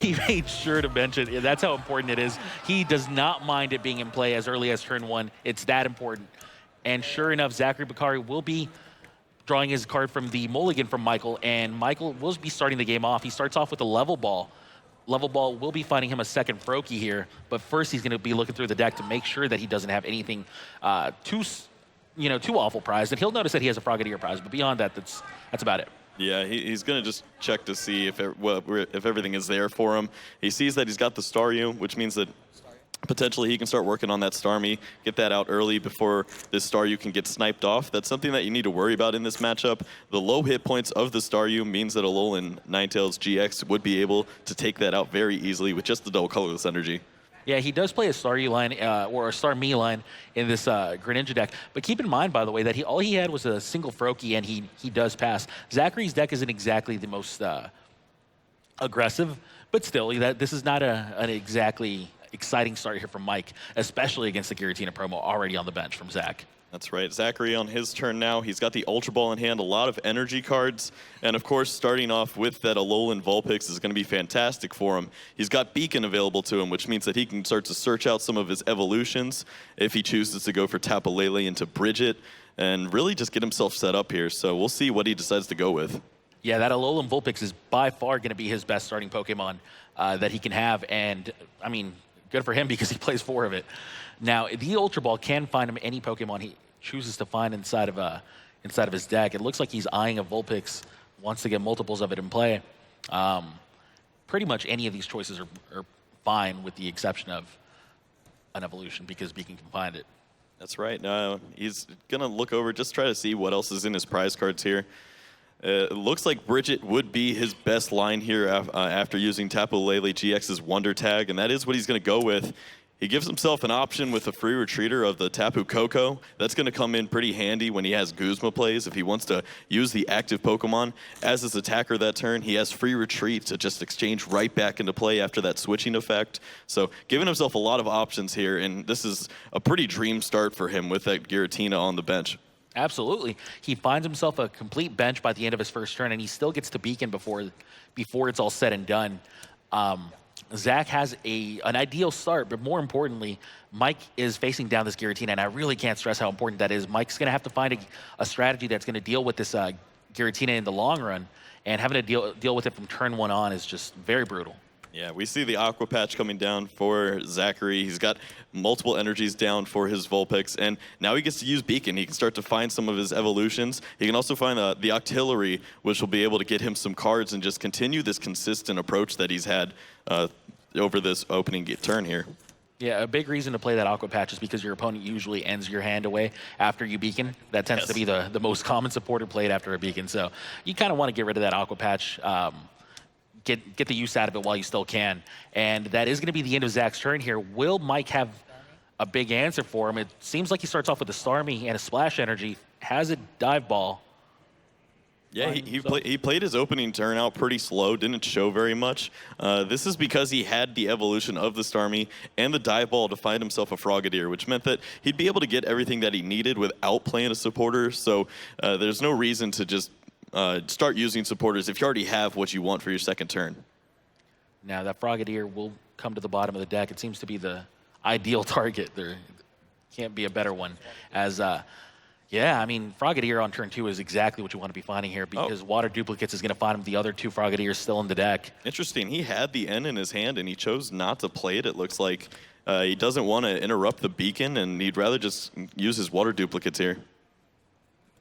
He made sure to mention it. That's how important it is. He does not mind it being in play as early as turn 1. It's that important. And sure enough, Zachary BOHKARI will be drawing his card from the mulligan from Michael, and Michael will be starting the game off. He starts off with a level ball. Level ball will be finding him a second Froakie here, but first he's going to be looking through the deck to make sure that he doesn't have anything too awful prized. And he'll notice that he has a Frogadier prize, but beyond that, that's about it. Yeah, he's going to just check to see if everything is there for him. He sees that he's got the Staryu, which means that potentially he can start working on that Starmie, get that out early before this Staryu can get sniped off. That's something that you need to worry about in this matchup. The low hit points of the Staryu means that Alolan Ninetales GX would be able to take that out very easily with just the double colorless energy. Yeah, he does play a Staryu line or a Starmie line in this Greninja deck. But keep in mind, by the way, that all he had was a single Froakie, and he does pass. Zachary's deck isn't exactly the most aggressive, but still, this is not an exactly exciting start here from Mike, especially against the Giratina promo already on the bench from Zach. That's right. Zachary on his turn now. He's got the Ultra Ball in hand, a lot of energy cards, and of course, starting off with that Alolan Vulpix is going to be fantastic for him. He's got Beacon available to him, which means that he can start to search out some of his evolutions if he chooses to go for Tapu Lele into Bridget and really just get himself set up here. So we'll see what he decides to go with. Yeah, that Alolan Vulpix is by far going to be his best starting Pokemon that he can have, and I mean, good for him because he plays 4 of it. Now, the Ultra Ball can find him any Pokemon he chooses to find inside of his deck. It looks like he's eyeing a Vulpix, wants to get multiples of it in play. Pretty much any of these choices are fine with the exception of an evolution because Beacon can find it. That's right. He's going to look over, just try to see what else is in his prize cards here. It looks like Bridget would be his best line here after using Tapu Lele GX's Wonder Tag, and that is what he's going to go with. He gives himself an option with a free retreater of the Tapu Koko. That's going to come in pretty handy when he has Guzma plays. If he wants to use the active Pokemon as his attacker that turn, he has free retreat to just exchange right back into play after that switching effect. So giving himself a lot of options here, and this is a pretty dream start for him with that Giratina on the bench. Absolutely. He finds himself a complete bench by the end of his first turn, and he still gets to Beacon before it's all said and done. Zach has an ideal start, but more importantly, Mike is facing down this Giratina, and I really can't stress how important that is. Mike's going to have to find a strategy that's going to deal with this Giratina in the long run, and having to deal with it from turn 1 on is just very brutal. Yeah, we see the Aqua Patch coming down for Zachary. He's got multiple energies down for his Vulpix, and now he gets to use Beacon. He can start to find some of his evolutions. He can also find the Octillery, which will be able to get him some cards and just continue this consistent approach that he's had over this opening turn here. Yeah, a big reason to play that Aqua Patch is because your opponent usually ends your hand away after you Beacon. That tends to be the most common supporter played after a Beacon, so you kind of want to get rid of that Aqua Patch. Get the use out of it while you still can. And that is going to be the end of Zach's turn here. Will Mike have a big answer for him? It seems like he starts off with a Starmie and a Splash Energy, has a Dive Ball. Yeah, he played his opening turn out pretty slow, didn't show very much. This is because he had the evolution of the Starmie and the Dive Ball to find himself a Frogadier, which meant that he'd be able to get everything that he needed without playing a supporter. So there's no reason to just start using supporters if you already have what you want for your second turn. Now that Frogadier will come to the bottom of the deck. It seems to be the ideal target. There can't be a better one. Yeah, I mean, Frogadier on turn 2 is exactly what you want to be finding here because Water Duplicates is going to find him the other 2 Frogadiers still in the deck. Interesting. He had the N in his hand and he chose not to play it. It looks like he doesn't want to interrupt the Beacon and he'd rather just use his Water Duplicates here.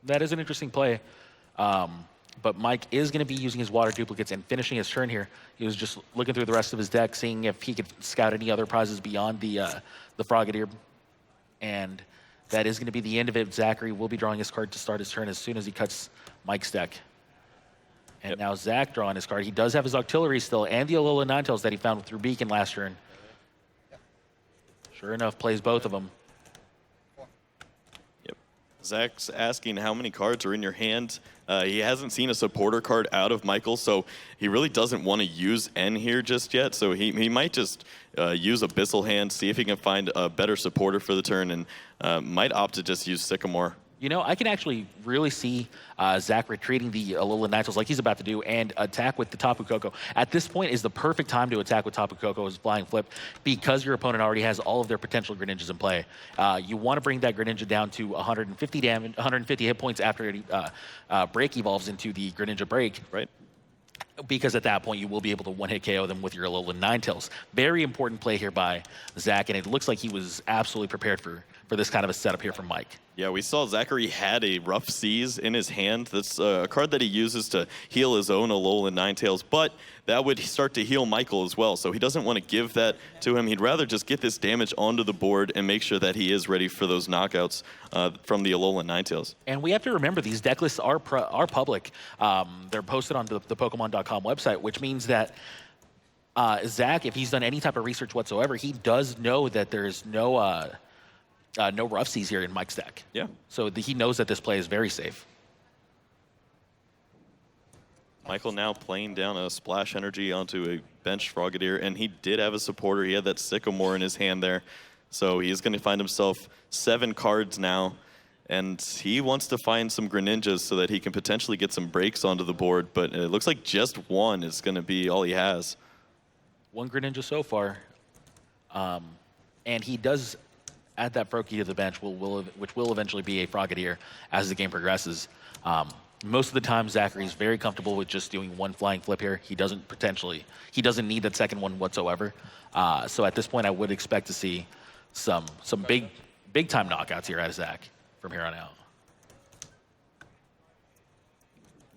That is an interesting play. But Mike is going to be using his Water Duplicates and finishing his turn here. He was just looking through the rest of his deck, seeing if he could scout any other prizes beyond the Frogadier. And that is going to be the end of it. Zachary will be drawing his card to start his turn as soon as he cuts Mike's deck. And now Zach drawing his card. He does have his Octillery still and the Alolan Ninetales that he found through Beacon last turn. Sure enough, plays both of them. Zach's asking how many cards are in your hand. He hasn't seen a supporter card out of Michael, so he really doesn't want to use N here just yet. So he might just use Abyssal Hand, see if he can find a better supporter for the turn, and might opt to just use Sycamore. You know, I can actually really see Zach retreating the Alolan Ninetales like he's about to do and attack with the Tapu Koko. At this point is the perfect time to attack with Tapu Koko's Flying Flip because your opponent already has all of their potential Greninjas in play. You want to bring that Greninja down to 150 damage, 150 hit points after it Break evolves into the Greninja Break. Right. Because at that point, you will be able to one-hit KO them with your Alolan Ninetales. Very important play here by Zach, and it looks like he was absolutely prepared for this kind of a setup here from Mike. Yeah, we saw Zachary had a Rough Seas in his hand. That's a card that he uses to heal his own Alolan Ninetales, but that would start to heal Michael as well, so he doesn't want to give that to him. He'd rather just get this damage onto the board and make sure that he is ready for those knockouts from the Alolan Ninetales. And we have to remember these deck lists are public. They're posted on the Pokemon.com website, which means that Zach, if he's done any type of research whatsoever, he does know that there's no Rough Seas here in Mike's deck. Yeah. So he knows that this play is very safe. Michael now playing down a Splash Energy onto a bench Frogadier, and he did have a supporter. He had that Sycamore in his hand there. So he's going to find himself 7 cards now, and he wants to find some Greninjas so that he can potentially get some breaks onto the board, but it looks like just one is going to be all he has. One Greninja so far, and he does add that Froakie to the bench, which will eventually be a Frogadier as the game progresses. Most of the time, Zachary's very comfortable with just doing one Flying Flip here. He doesn't need that second one whatsoever. So at this point, I would expect to see some big time knockouts here out of Zach from here on out.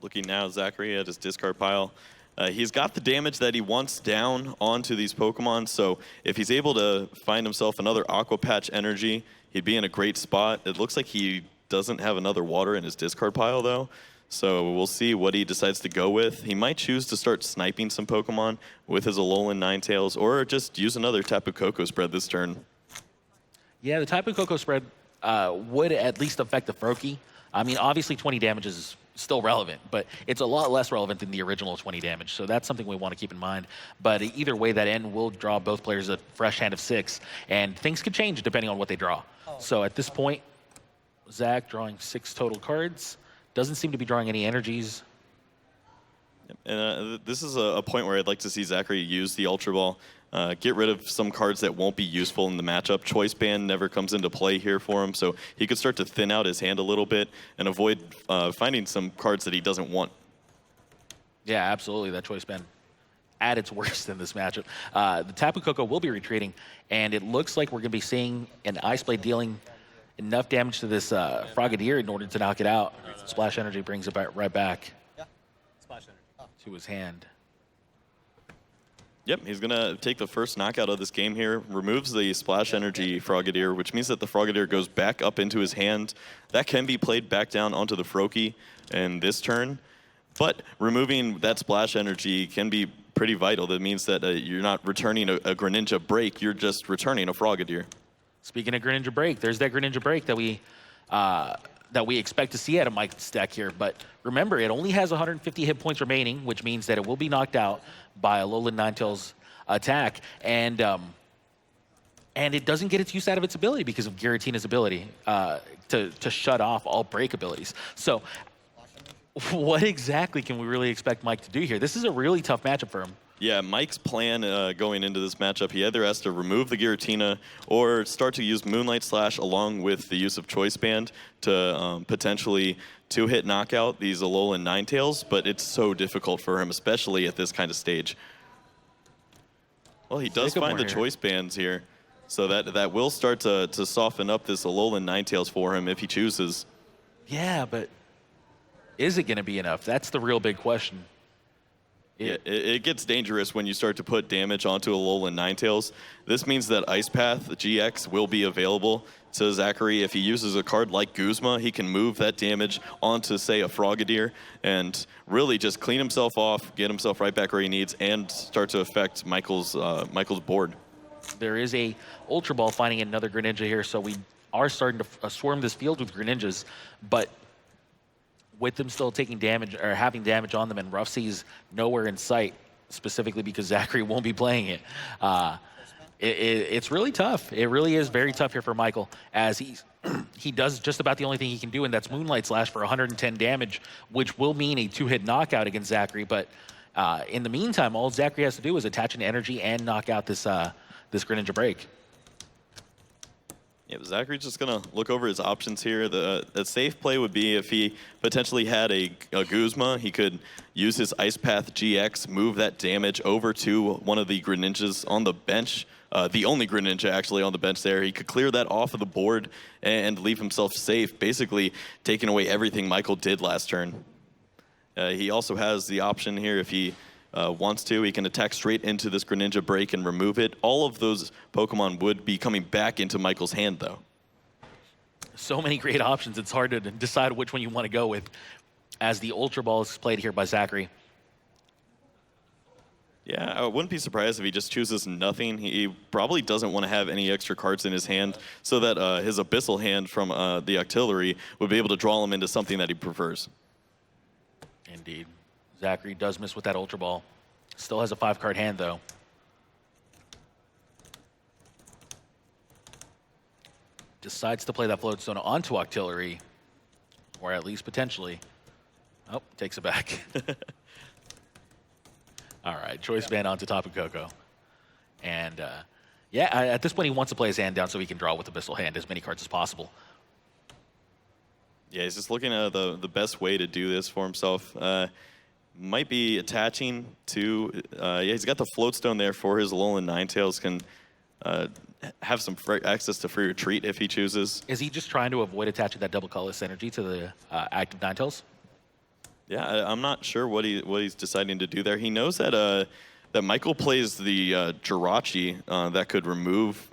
Looking now, Zachary at his discard pile. He's got the damage that he wants down onto these Pokemon, so if he's able to find himself another Aqua Patch Energy, he'd be in a great spot. It looks like he doesn't have another water in his discard pile, though, so we'll see what he decides to go with. He might choose to start sniping some Pokemon with his Alolan Ninetales, or just use another Tapu Koko spread this turn. Yeah, the Tapu Koko spread would at least affect the Froakie. I mean, obviously 20 damage is still relevant, but it's a lot less relevant than the original 20 damage, so that's something we want to keep in mind. But either way, that end will draw both players a fresh hand of 6, and things could change depending on what they draw. So at this point, Zach drawing 6 total cards, doesn't seem to be drawing any energies. And this is a point where I'd like to see Zachary use the Ultra Ball. Get rid of some cards that won't be useful in the matchup. Choice Band never comes into play here for him, so he could start to thin out his hand a little bit and avoid finding some cards that he doesn't want. Yeah, absolutely. That Choice Band at its worst in this matchup. The Tapu Koko will be retreating, and it looks like we're going to be seeing an Ice Blade dealing enough damage to this Frogadier in order to knock it out. Splash Energy brings it right back to his hand. Yep, he's going to take the first knockout of this game here, removes the Splash Energy Frogadier, which means that the Frogadier goes back up into his hand. That can be played back down onto the Froakie in this turn, but removing that Splash Energy can be pretty vital. That means that you're not returning a Greninja Break, you're just returning a Frogadier. Speaking of Greninja Break, there's that Greninja Break that we expect to see out of Mike's deck here. But remember, it only has 150 hit points remaining, which means that it will be knocked out by a Alolan Ninetales attack. And it doesn't get its use out of its ability because of Giratina's ability to shut off all break abilities. So what exactly can we really expect Mike to do here? This is a really tough matchup for him. Yeah, Mike's plan going into this matchup, he either has to remove the Giratina or start to use Moonlight Slash along with the use of Choice Band to potentially two-hit knockout these Alolan Ninetales, but it's so difficult for him, especially at this kind of stage. Well, he does find the Choice Bands here, so that will start to soften up this Alolan Ninetales for him if he chooses. Yeah, but is it going to be enough? That's the real big question. Yeah, it gets dangerous when you start to put damage onto Alolan Ninetales. This means that Ice Path GX will be available to Zachary. If he uses a card like Guzma, he can move that damage onto, say, a Frogadier and really just clean himself off, get himself right back where he needs, and start to affect Michael's board. There is a Ultra Ball finding another Greninja here, so we are starting to swarm this field with Greninjas, but with them still taking damage or having damage on them and Rough Seas nowhere in sight, specifically because Zachary won't be playing it. It's really tough. It really is very tough here for Michael as he does just about the only thing he can do, and that's Moonlight Slash for 110 damage, which will mean a 2-hit knockout against Zachary. But in the meantime, all Zachary has to do is attach an energy and knock out this Greninja Break. Yeah, Zachary's just going to look over his options here. The safe play would be if he potentially had a Guzma, he could use his Ice Path GX, move that damage over to one of the Greninjas on the bench. The only Greninja actually on the bench there. He could clear that off of the board and leave himself safe, basically taking away everything Michael did last turn. He also has the option here if he wants to. He can attack straight into this Greninja Break and remove it. All of those Pokemon would be coming back into Michael's hand, though. So many great options. It's hard to decide which one you want to go with as the Ultra Ball is played here by Zachary. Yeah, I wouldn't be surprised if he just chooses nothing. He probably doesn't want to have any extra cards in his hand so that his Abyssal hand from the Octillery would be able to draw him into something that he prefers. Indeed. Zachary does miss with that Ultra Ball. Still has a 5-card hand, though. Decides to play that Floatstone onto Octillery, or at least potentially. Oh, takes it back. All right, Choice Band onto Tapu Koko. And yeah, at this point, he wants to play his hand down so he can draw with Abyssal Hand as many cards as possible. Yeah, he's just looking at the best way to do this for himself. Might be attaching to, yeah, he's got the Floatstone there for his Alolan Ninetales, can have some access to free retreat if he chooses. Is he just trying to avoid attaching that double colorless energy to the active Ninetales? Yeah, I'm not sure what he's deciding to do there. He knows that that Michael plays the Jirachi that could remove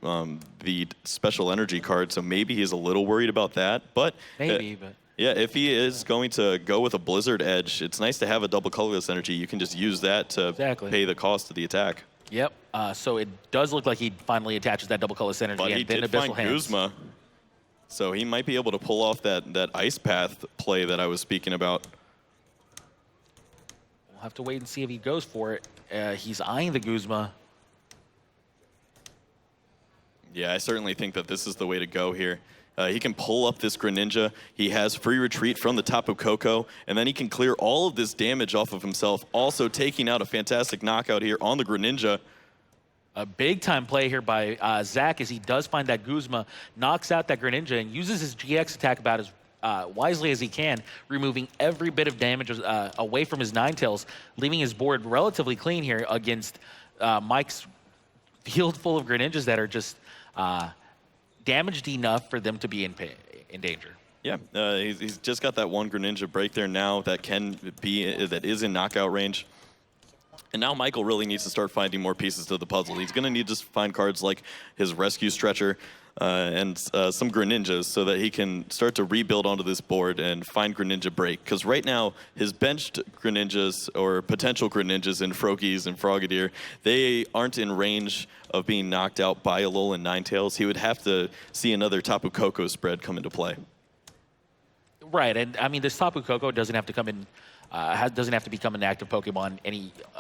the special energy card, so maybe he's a little worried about that. But maybe, but yeah, if he is going to go with a Blizzard Edge, it's nice to have a double colorless energy. You can just use that to pay the cost of the attack. Yep. So it does look like he finally attaches that double colorless energy. But and he then did Abyssal find Hands. Guzma, so he might be able to pull off that Ice Path play that I was speaking about. We'll have to wait and see if he goes for it. He's eyeing the Guzma. Yeah, I certainly think that this is the way to go here. He can pull up this Greninja. He has free retreat from the Tapu Koko, and then he can clear all of this damage off of himself, also taking out a fantastic knockout here on the Greninja. A big-time play here by Zach as he does find that Guzma, knocks out that Greninja, and uses his GX attack about as wisely as he can, removing every bit of damage away from his Ninetales, leaving his board relatively clean here against Mike's field full of Greninjas that are just damaged enough for them to be in danger. Yeah, he's just got that one Greninja break there now that is in knockout range. And now Michael really needs to start finding more pieces to the puzzle. He's going to need to find cards like his Rescue Stretcher and some Greninjas so that he can start to rebuild onto this board and find Greninja break. Because right now, his benched Greninjas or potential Greninjas and Froakies and Frogadier, they aren't in range of being knocked out by Alolan Ninetales. He would have to see another Tapu Koko spread come into play. Right, and I mean, this Tapu Koko doesn't have to come in, doesn't have to become an active Pokemon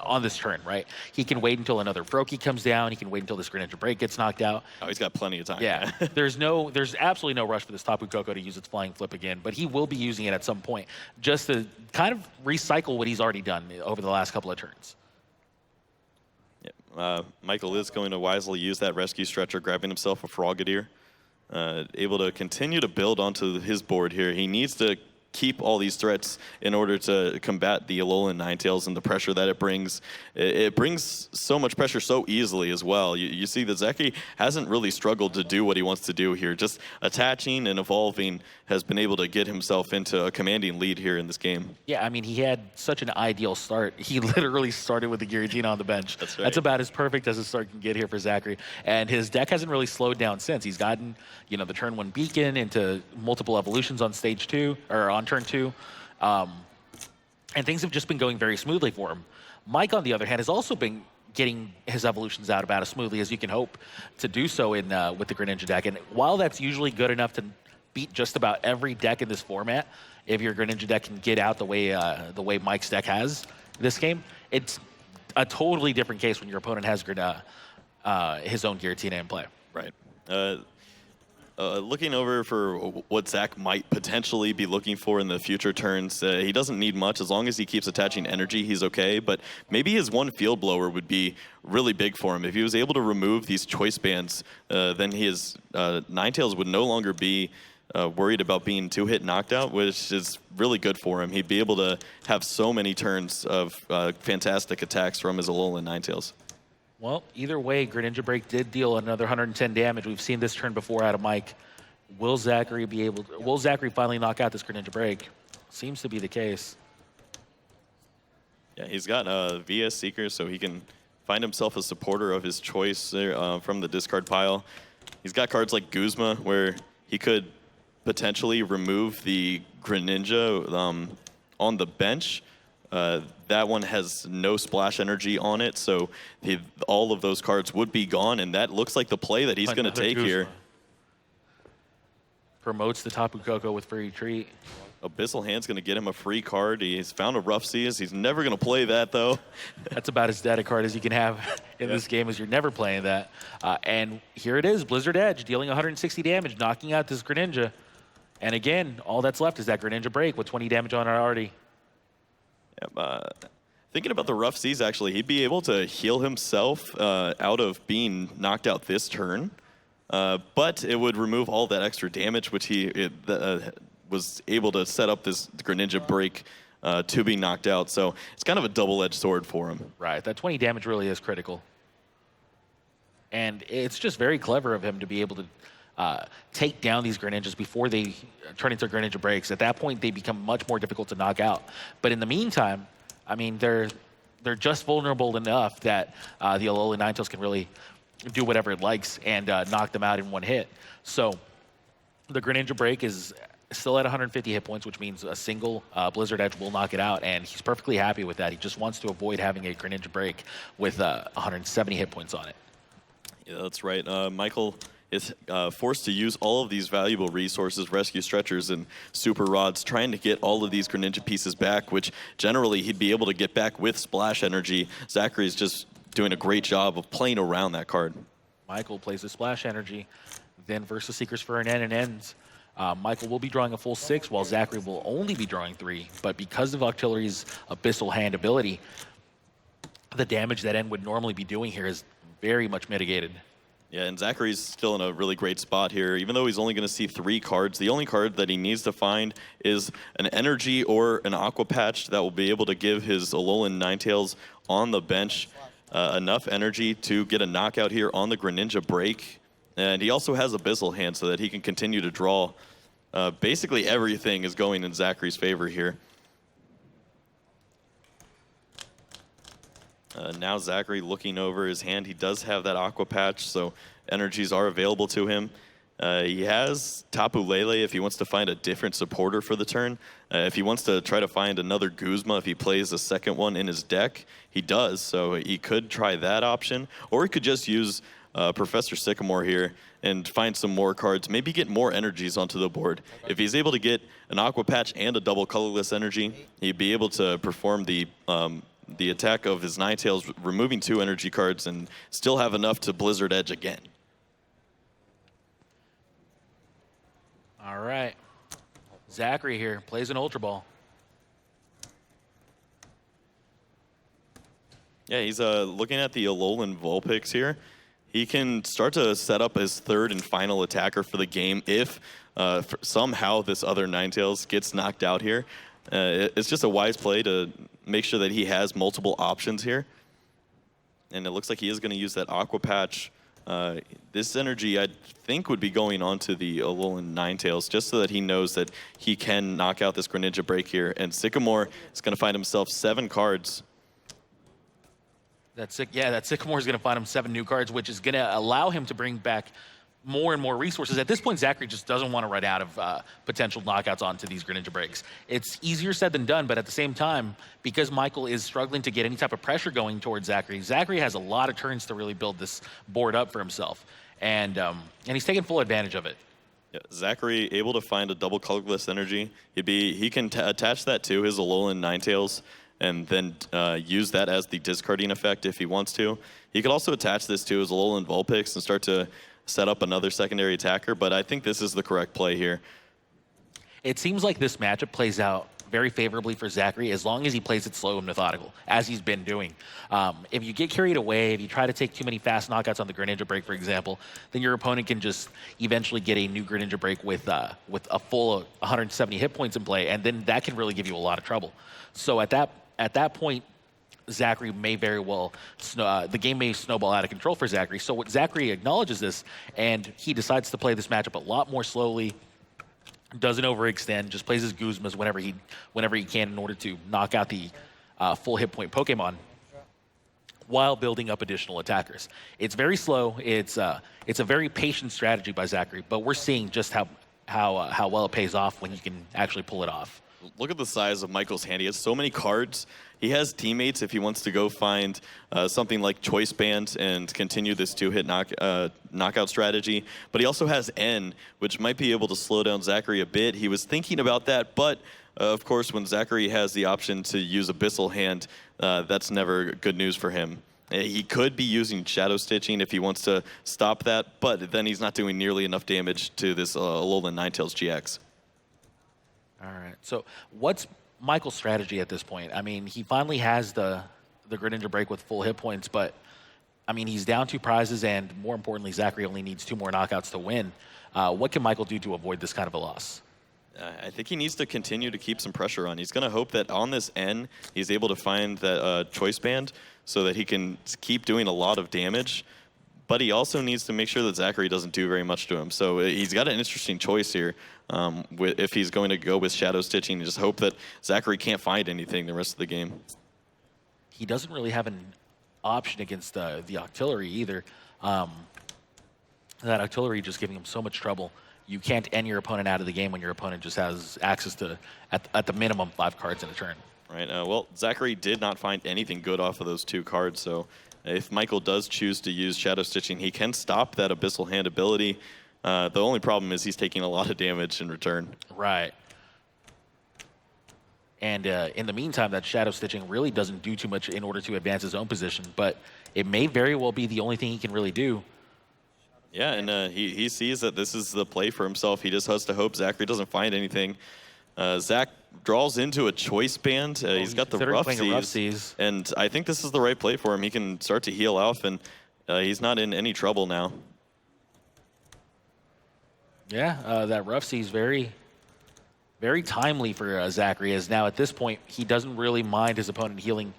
on this turn, right? He can wait until another Froakie comes down. He can wait until this Greninja Break gets knocked out. Oh, he's got plenty of time. Yeah, there's absolutely no rush for this Tapu Koko to use its Flying Flip again, but he will be using it at some point just to kind of recycle what he's already done over the last couple of turns. Yeah, Michael is going to wisely use that Rescue Stretcher, grabbing himself a Frogadier. Able to continue to build onto his board here. He needs to keep all these threats in order to combat the Alolan Ninetales and the pressure that it brings. It brings so much pressure so easily as well. You see that Zeki hasn't really struggled to do what he wants to do here. Just attaching and evolving has been able to get himself into a commanding lead here in this game. Yeah, I mean, he had such an ideal start. He literally started with the Giratina on the bench. That's right. That's about as perfect as a start can get here for Zachary. And his deck hasn't really slowed down since. He's gotten, the turn 1 Beacon into multiple evolutions on stage 2, or on turn 2. And things have just been going very smoothly for him. Mike, on the other hand, has also been getting his evolutions out about as smoothly as you can hope to do so with the Greninja deck. And while that's usually good enough to beat just about every deck in this format, if your Greninja deck can get out the way Mike's deck has this game, it's a totally different case when your opponent has his own Giratina in play. Right. Looking over for what Zach might potentially be looking for in the future turns, he doesn't need much. As long as he keeps attaching energy, he's okay. But maybe his one field blower would be really big for him. If he was able to remove these choice bands, then his Ninetales would no longer be worried about being 2-hit knocked out, which is really good for him. He'd be able to have so many turns of fantastic attacks from his Alolan Ninetales. Well, either way, Greninja Break did deal another 110 damage. We've seen this turn before out of Mike. Will Zachary finally knock out this Greninja Break? Seems to be the case. Yeah, he's got VS Seeker, so he can find himself a supporter of his choice there, from the discard pile. He's got cards like Guzma, where he could potentially remove the Greninja on the bench. That one has no splash energy on it, so all of those cards would be gone, and that looks like the play that he's going to take here. Promotes the Tapu Koko with free retreat. Abyssal Hand's going to get him a free card. He's found a Rough Seas. He's never going to play that, though. That's about as dead a card as you can have in this game, as you're never playing that. And here it is, Blizzard Edge, dealing 160 damage, knocking out this Greninja. And again, all that's left is that Greninja Break with 20 damage on it already. Thinking about the Rough Seas, actually, he'd be able to heal himself out of being knocked out this turn. But it would remove all that extra damage, which he was able to set up this Greninja Break to be knocked out. So it's kind of a double-edged sword for him. Right, that 20 damage really is critical. And it's just very clever of him to be able to take down these Greninjas before they turn into Greninja Breaks. At that point, they become much more difficult to knock out. But in the meantime, I mean, they're just vulnerable enough that the Alolan Ninetales can really do whatever it likes and knock them out in one hit. So the Greninja Break is still at 150 hit points, which means a single Blizzard Edge will knock it out, and he's perfectly happy with that. He just wants to avoid having a Greninja Break with 170 hit points on it. Yeah, that's right. Michael is forced to use all of these valuable resources, rescue stretchers and super rods, trying to get all of these Greninja pieces back, which generally he'd be able to get back with splash energy. Zachary's just doing a great job of playing around that card. Michael plays the splash energy, then versus Seekers for an N and ends. Michael will be drawing a full 6, while Zachary will only be drawing 3. But because of Octillery's Abyssal Hand ability, the damage that N would normally be doing here is very much mitigated. Yeah, and Zachary's still in a really great spot here. Even though he's only going to see 3 cards, the only card that he needs to find is an Energy or an Aqua Patch that will be able to give his Alolan Ninetales on the bench enough energy to get a knockout here on the Greninja Break. And he also has Abyssal Hand so that he can continue to draw. Basically everything is going in Zachary's favor here. Now Zachary looking over his hand. He does have that Aqua Patch, so energies are available to him. He has Tapu Lele if he wants to find a different supporter for the turn. If he wants to try to find another Guzma, if he plays a second one in his deck, he does. So he could try that option. Or he could just use Professor Sycamore here and find some more cards, maybe get more energies onto the board. If he's able to get an Aqua Patch and a double colorless energy, he'd be able to perform the attack of his Ninetales, removing 2 energy cards and still have enough to Blizzard Edge again. All right. Zachary here plays an Ultra Ball. Yeah, he's looking at the Alolan Vulpix here. He can start to set up his 3rd and final attacker for the game if somehow this other Ninetales gets knocked out here. It's just a wise play to make sure that he has multiple options here. And it looks like he is going to use that Aqua Patch. This energy, I think, would be going on to the Alolan Ninetales just so that he knows that he can knock out this Greninja Break here. And Sycamore is going to find himself 7 cards. That Sycamore is going to find him 7 new cards, which is going to allow him to bring back more and more resources. At this point, Zachary just doesn't want to run out of potential knockouts onto these Greninja Breaks. It's easier said than done, but at the same time, because Michael is struggling to get any type of pressure going towards Zachary, Zachary has a lot of turns to really build this board up for himself, and he's taking full advantage of it. Yeah, Zachary able to find a double colorless energy. He can attach that to his Alolan Ninetales and then use that as the discarding effect if he wants to. He could also attach this to his Alolan Vulpix and start to set up another secondary attacker, but I think this is the correct play here. It seems like this matchup plays out very favorably for Zachary as long as he plays it slow and methodical, as he's been doing. If you get carried away, if you try to take too many fast knockouts on the Greninja break, for example, then your opponent can just eventually get a new Greninja break with a full 170 hit points in play, and then that can really give you a lot of trouble. So at that point, Zachary may very well, the game may snowball out of control for Zachary. So what Zachary acknowledges this, and he decides to play this matchup a lot more slowly, doesn't overextend, just plays his Guzmas whenever he can in order to knock out the full hit point Pokemon while building up additional attackers. It's very slow. It's a very patient strategy by Zachary, but we're seeing just how well it pays off when you can actually pull it off. Look at the size of Michael's hand. He has so many cards. He has teammates if he wants to go find something like Choice Band and continue this two-hit knockout strategy. But he also has N, which might be able to slow down Zachary a bit. He was thinking about that, but of course, when Zachary has the option to use Abyssal Hand, that's never good news for him. He could be using Shadow Stitching if he wants to stop that, but then he's not doing nearly enough damage to this Alolan Ninetales GX. All right. So what's Michael's strategy at this point? I mean, he finally has the Greninja break with full hit points, but I mean, he's down 2 prizes, and more importantly, Zachary only needs 2 more knockouts to win. What can Michael do to avoid this kind of a loss? I think he needs to continue to keep some pressure on. He's going to hope that on this N, he's able to find that Choice Band so that he can keep doing a lot of damage. But he also needs to make sure that Zachary doesn't do very much to him. So he's got an interesting choice here. If he's going to go with Shadow Stitching and just hope that Zachary can't find anything the rest of the game. He doesn't really have an option against the Octillery either. That Octillery just giving him so much trouble. You can't end your opponent out of the game when your opponent just has access to, at the minimum, 5 cards in a turn. Right. Well, Zachary did not find anything good off of those 2 cards, so if Michael does choose to use Shadow Stitching, he can stop that Abyssal Hand ability. The only problem is he's taking a lot of damage in return. Right. And in the meantime, that Shadow Stitching really doesn't do too much in order to advance his own position, but it may very well be the only thing he can really do. Yeah, and he sees that this is the play for himself. He just has to hope Zachary doesn't find anything. Zach draws into a Choice Band. He's got the Rough Seas, and I think this is the right play for him. He can start to heal off, and he's not in any trouble now. Yeah, that Rough Seas very, very timely for Zachary, as now at this point, he doesn't really mind his opponent healing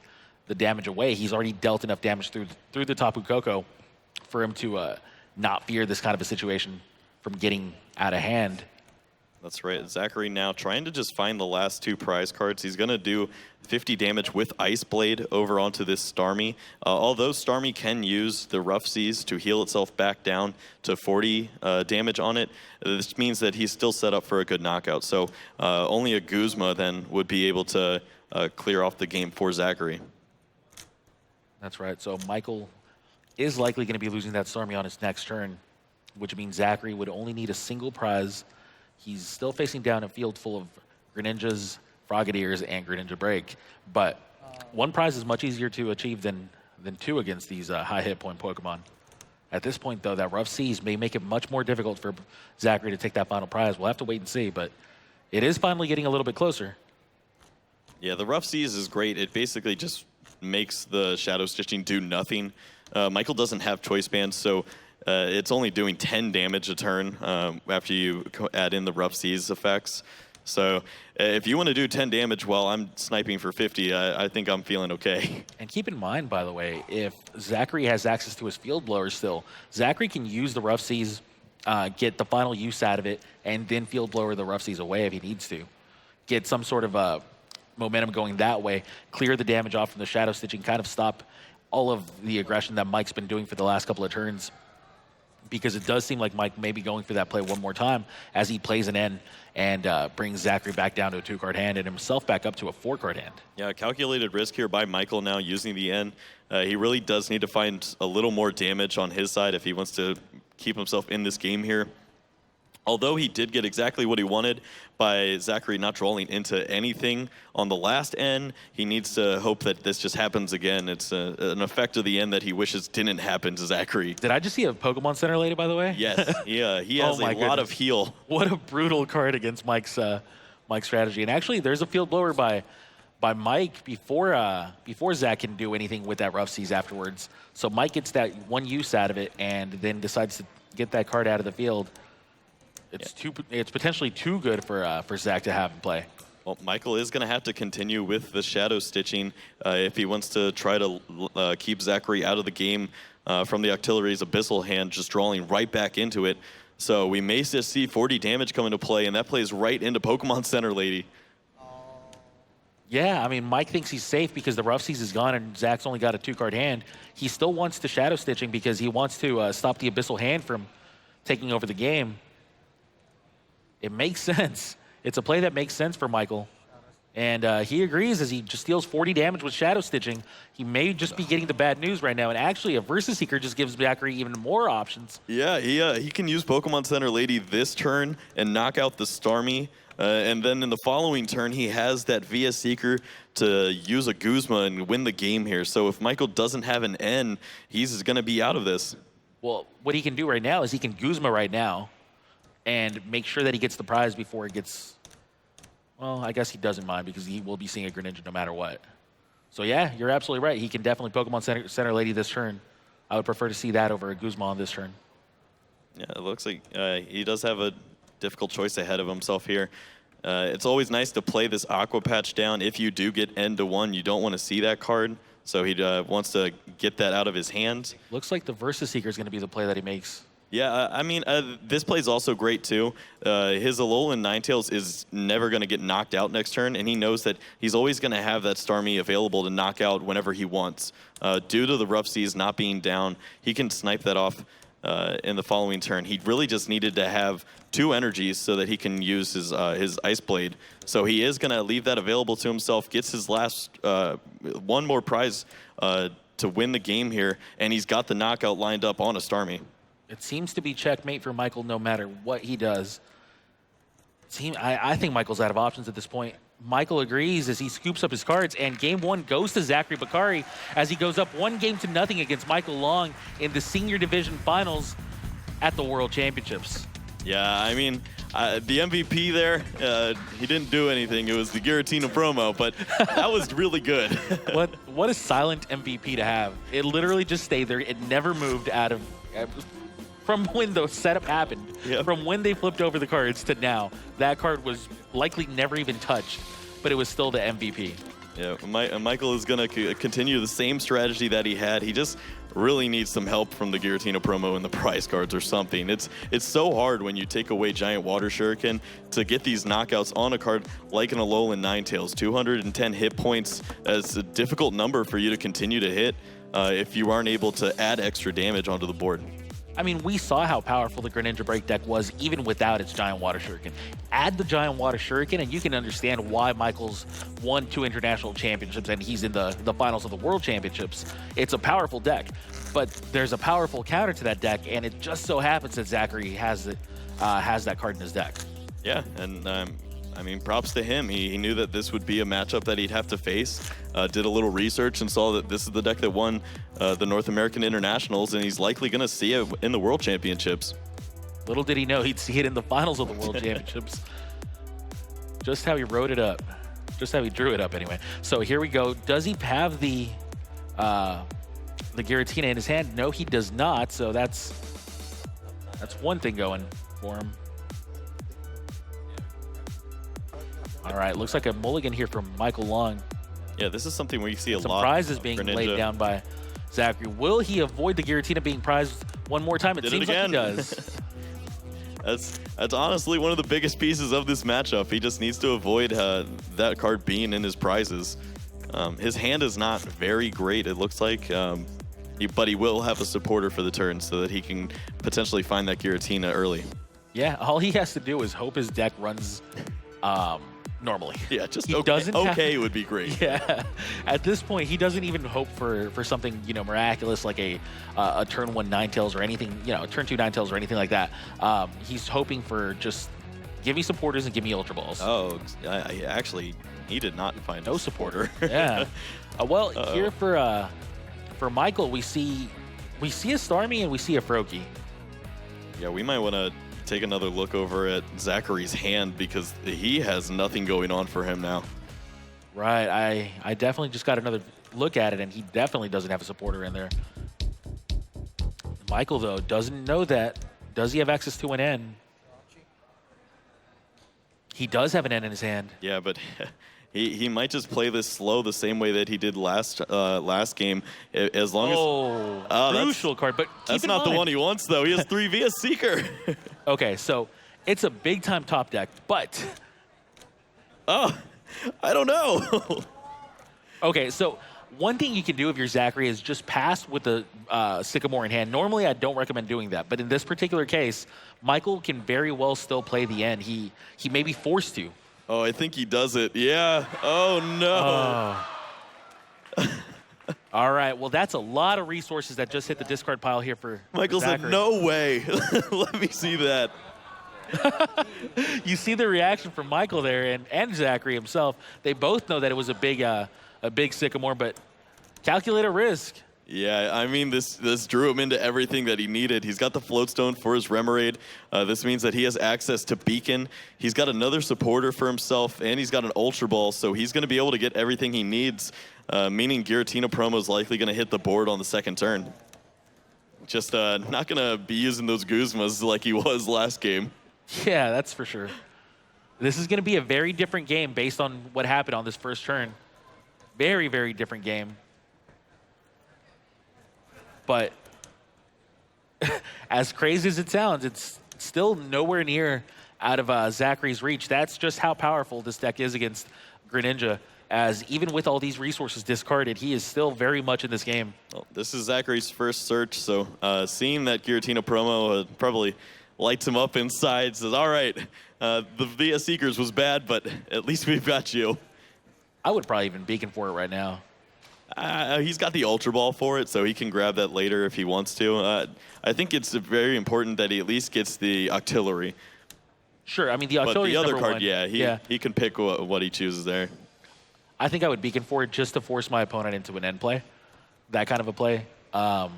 the damage away. He's already dealt enough damage through the Tapu Koko for him to not fear this kind of a situation from getting out of hand. That's right. Zachary now trying to just find the last 2 prize cards. He's going to do 50 damage with Ice Blade over onto this Starmie. Although Starmie can use the Rough Seas to heal itself back down to 40 damage on it, this means that he's still set up for a good knockout. So only a Guzma then would be able to clear off the game for Zachary. That's right. So Michael is likely going to be losing that Starmie on his next turn, which means Zachary would only need a single prize. He's still facing down a field full of Greninjas, Frogadiers, and Greninja Break, but 1 prize is much easier to achieve than 2 against these high hit point Pokemon. At this point, though, that Rough Seas may make it much more difficult for Zachary to take that final prize. We'll have to wait and see, but it is finally getting a little bit closer. Yeah, the Rough Seas is great. It basically just makes the Shadow Stitching do nothing. Michael doesn't have Choice Bands, so it's only doing 10 damage a turn after you add in the Rough Seas effects. So if you want to do 10 damage while I'm sniping for 50, I think I'm feeling okay. And keep in mind, by the way, if Zachary has access to his Field Blower still, Zachary can use the Rough Seas, get the final use out of it, and then Field Blower the Rough Seas away if he needs to. Get some sort of momentum going that way, clear the damage off from the Shadow Stitching, kind of stop all of the aggression that Mike's been doing for the last couple of turns, because it does seem like Mike may be going for that play one more time as he plays an N and brings Zachary back down to a 2-card hand and himself back up to a 4-card hand. Yeah, calculated risk here by Michael now using the N. He really does need to find a little more damage on his side if he wants to keep himself in this game here. Although he did get exactly what he wanted by Zachary not drawing into anything on the last end, he needs to hope that this just happens again. It's an effect of the end that he wishes didn't happen to Zachary. Did I just see a Pokemon Center lady, by the way? Yes, he has a lot of heal. What a brutal card against Mike's strategy. And actually, there's a field blower by Mike before Zach can do anything with that Rough Seas afterwards. So Mike gets that one use out of it and then decides to get that card out of the field. It's potentially too good for Zach to have in play. Well, Michael is going to have to continue with the shadow stitching if he wants to try to keep Zachary out of the game from the Octillery's Abyssal hand, just drawing right back into it. So we may just see 40 damage come into play, and that plays right into Pokemon Center Lady. Yeah, I mean, Mike thinks he's safe because the Rough Seas is gone and Zach's only got a 2-card hand. He still wants the shadow stitching because he wants to stop the Abyssal hand from taking over the game. It makes sense. It's a play that makes sense for Michael. And he agrees as he just deals 40 damage with shadow stitching. He may just be getting the bad news right now. And actually, a Versus Seeker just gives Zachary even more options. Yeah, he can use Pokemon Center Lady this turn and knock out the Starmie. And then in the following turn, he has that VS Seeker to use a Guzma and win the game here. So if Michael doesn't have an N, he's going to be out of this. Well, what he can do right now is he can Guzma right now and make sure that he gets the prize before it gets... Well, I guess he doesn't mind because he will be seeing a Greninja no matter what. So yeah, you're absolutely right. He can definitely Pokemon Center Lady this turn. I would prefer to see that over a Guzma on this turn. Yeah, it looks like he does have a difficult choice ahead of himself here. It's always nice to play this Aqua Patch down. If you do get N to 1, you don't want to see that card. So he wants to get that out of his hands. Looks like the Versus Seeker is going to be the play that he makes. Yeah, I mean, this play is also great, too. His Alolan Ninetales is never going to get knocked out next turn, and he knows that he's always going to have that Starmie available to knock out whenever he wants. Due to the Rough Seas not being down, he can snipe that off in the following turn. He really just needed to have 2 energies so that he can use his Ice Blade. So he is going to leave that available to himself, gets his last one more prize to win the game here, and he's got the knockout lined up on a Starmie. It seems to be checkmate for Michael no matter what he does. I think Michael's out of options at this point. Michael agrees as he scoops up his cards, and game 1 goes to Zachary BOHKARI as he goes up 1-0 against Michael Long in the Senior Division Finals at the World Championships. Yeah, I mean, the MVP there, he didn't do anything. It was the Giratina promo, but that was really good. What a silent MVP to have. It literally just stayed there. It never moved out of... From when the setup happened, from when they flipped over the cards to now, that card was likely never even touched, but it was still the MVP. Yeah, Michael is going to continue the same strategy that he had. He just really needs some help from the Giratina promo and the prize cards or something. It's so hard when you take away Giant Water Shuriken to get these knockouts on a card like an Alolan Ninetales. 210 hit points is a difficult number for you to continue to hit if you aren't able to add extra damage onto the board. I mean, we saw how powerful the Greninja Break deck was even without its Giant Water Shuriken. Add the Giant Water Shuriken and you can understand why Michael's won 2 international championships and he's in the finals of the World Championships. It's a powerful deck, but there's a powerful counter to that deck, and it just so happens that Zachary has that card in his deck. Yeah, and I mean, props to him. He knew that this would be a matchup that he'd have to face. Did a little research and saw that this is the deck that won the North American Internationals, and he's likely going to see it in the World Championships. Little did he know he'd see it in the finals of the World Championships. Just how he wrote it up. Just how he drew it up, anyway. So here we go. Does he have the Giratina in his hand? No, he does not. So that's one thing going for him. All right, looks like a mulligan here from Michael Long. Yeah, this is something where you see a Some lot. prizes being laid down by Zachary. Will he avoid the Giratina being prized one more time? It seems like he does. That's honestly one of the biggest pieces of this matchup. He just needs to avoid that card being in his prizes. His hand is not very great, it looks like, but he will have a supporter for the turn so that he can potentially find that Giratina early. Yeah, all he has to do is hope his deck runs normally. Yeah, just He okay, doesn't have- okay would be great. Yeah, at this point, he doesn't even hope for something miraculous like a turn 1 Ninetales or anything, turn 2 Ninetales or anything like that. He's hoping for just give me supporters and give me Ultra Balls. Oh, actually, he did not find No a supporter. Yeah. Well, here for Michael, we see a Starmie and we see a Froakie. Yeah, we might want to take another look over at Zachary's hand because he has nothing going on for him now. Right. I definitely just got another look at it, and he definitely doesn't have a supporter in there. Michael, though, doesn't know that. Does he have access to an N? He does have an N in his hand. Yeah, but he might just play this slow the same way that he did last game. As long as crucial card, but that's not the one he wants though. He has 3 via Seeker. Okay, so it's a big time top deck, but I don't know. Okay, so one thing you can do if you're Zachary is just pass with the Sycamore in hand. Normally, I don't recommend doing that, but in this particular case, Michael can very well still play the end. He may be forced to. Oh, I think he does it. Yeah. Oh, no. All right. Well, that's a lot of resources that just hit the discard pile here for Michael said, no way. Let me see that. You see the reaction from Michael there and Zachary himself. They both know that it was a big Sycamore, but calculate a risk. Yeah, I mean, this drew him into everything that he needed. He's got the Floatstone for his Remoraid. This means that he has access to Beacon. He's got another supporter for himself, and he's got an Ultra Ball, so he's going to be able to get everything he needs, meaning Giratina Promo is likely going to hit the board on the second turn. Just not going to be using those Guzmas like he was last game. Yeah, that's for sure. This is going to be a very different game based on what happened on this first turn. Very, very different game. But as crazy as it sounds, it's still nowhere near out of Zachary's reach. That's just how powerful this deck is against Greninja, as even with all these resources discarded, he is still very much in this game. Well, this is Zachary's first search, so seeing that Giratina promo probably lights him up inside, says, all right, the Via Seekers was bad, but at least we've got you. I would probably even beacon for it right now. He's got the Ultra Ball for it, so he can grab that later if he wants to. I think it's very important that he at least gets the Octillery. Sure, I mean, the Octillery But the is other card, one. he can pick what he chooses there. I think I would beacon for it just to force my opponent into an end play. That kind of a play. But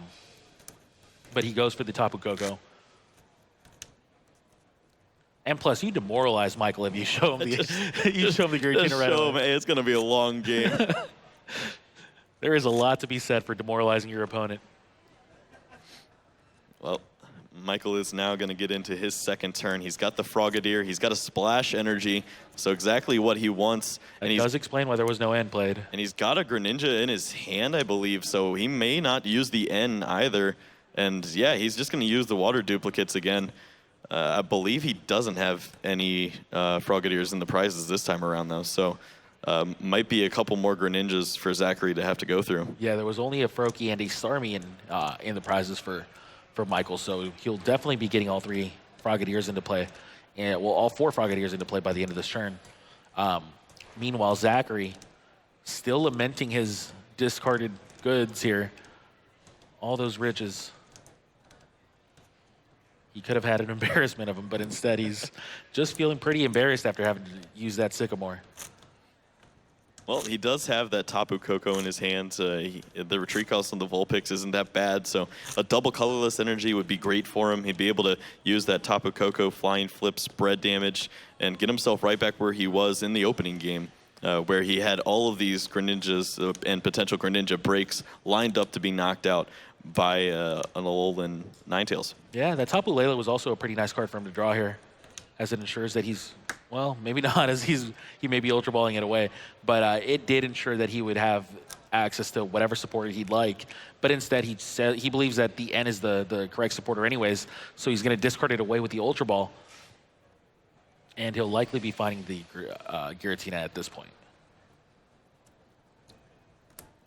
he goes for the Tapu Koko. And plus, you demoralize Michael if you show him the Giratina right show him, away. hey, it's going to be a long game. There is a lot to be said for demoralizing your opponent. Well, Michael is now going to get into his second turn. He's got the Frogadier. He's got a Splash Energy, so exactly what he wants. And he does explain why there was no N played. And he's got a Greninja in his hand, I believe, so he may not use the N either. And yeah, he's just going to use the Water Duplicates again. I believe he doesn't have any Frogadiers in the prizes this time around, though, so might be a couple more Greninjas for Zachary to have to go through. Yeah, there was only a Froakie and a Starmie in the prizes for Michael, so he'll definitely be getting all 3 Frogadiers into play. And, well, all 4 Frogadiers into play by the end of this turn. Meanwhile, Zachary still lamenting his discarded goods here. All those riches. He could have had an embarrassment of them, but instead he's just feeling pretty embarrassed after having to use that Sycamore. Well, he does have that Tapu Koko in his hand. The retreat cost on the Vulpix isn't that bad, so a double colorless energy would be great for him. He'd be able to use that Tapu Koko flying flip spread damage and get himself right back where he was in the opening game, where he had all of these Greninjas and potential Greninja breaks lined up to be knocked out by an Alolan Ninetales. Yeah, that Tapu Lele was also a pretty nice card for him to draw here, as it ensures that he's, well, maybe not, as he may be Ultra Balling it away, but it did ensure that he would have access to whatever supporter he'd like. But instead, he believes that the N is the correct supporter anyways, so he's going to discard it away with the Ultra Ball, and he'll likely be finding the Giratina at this point.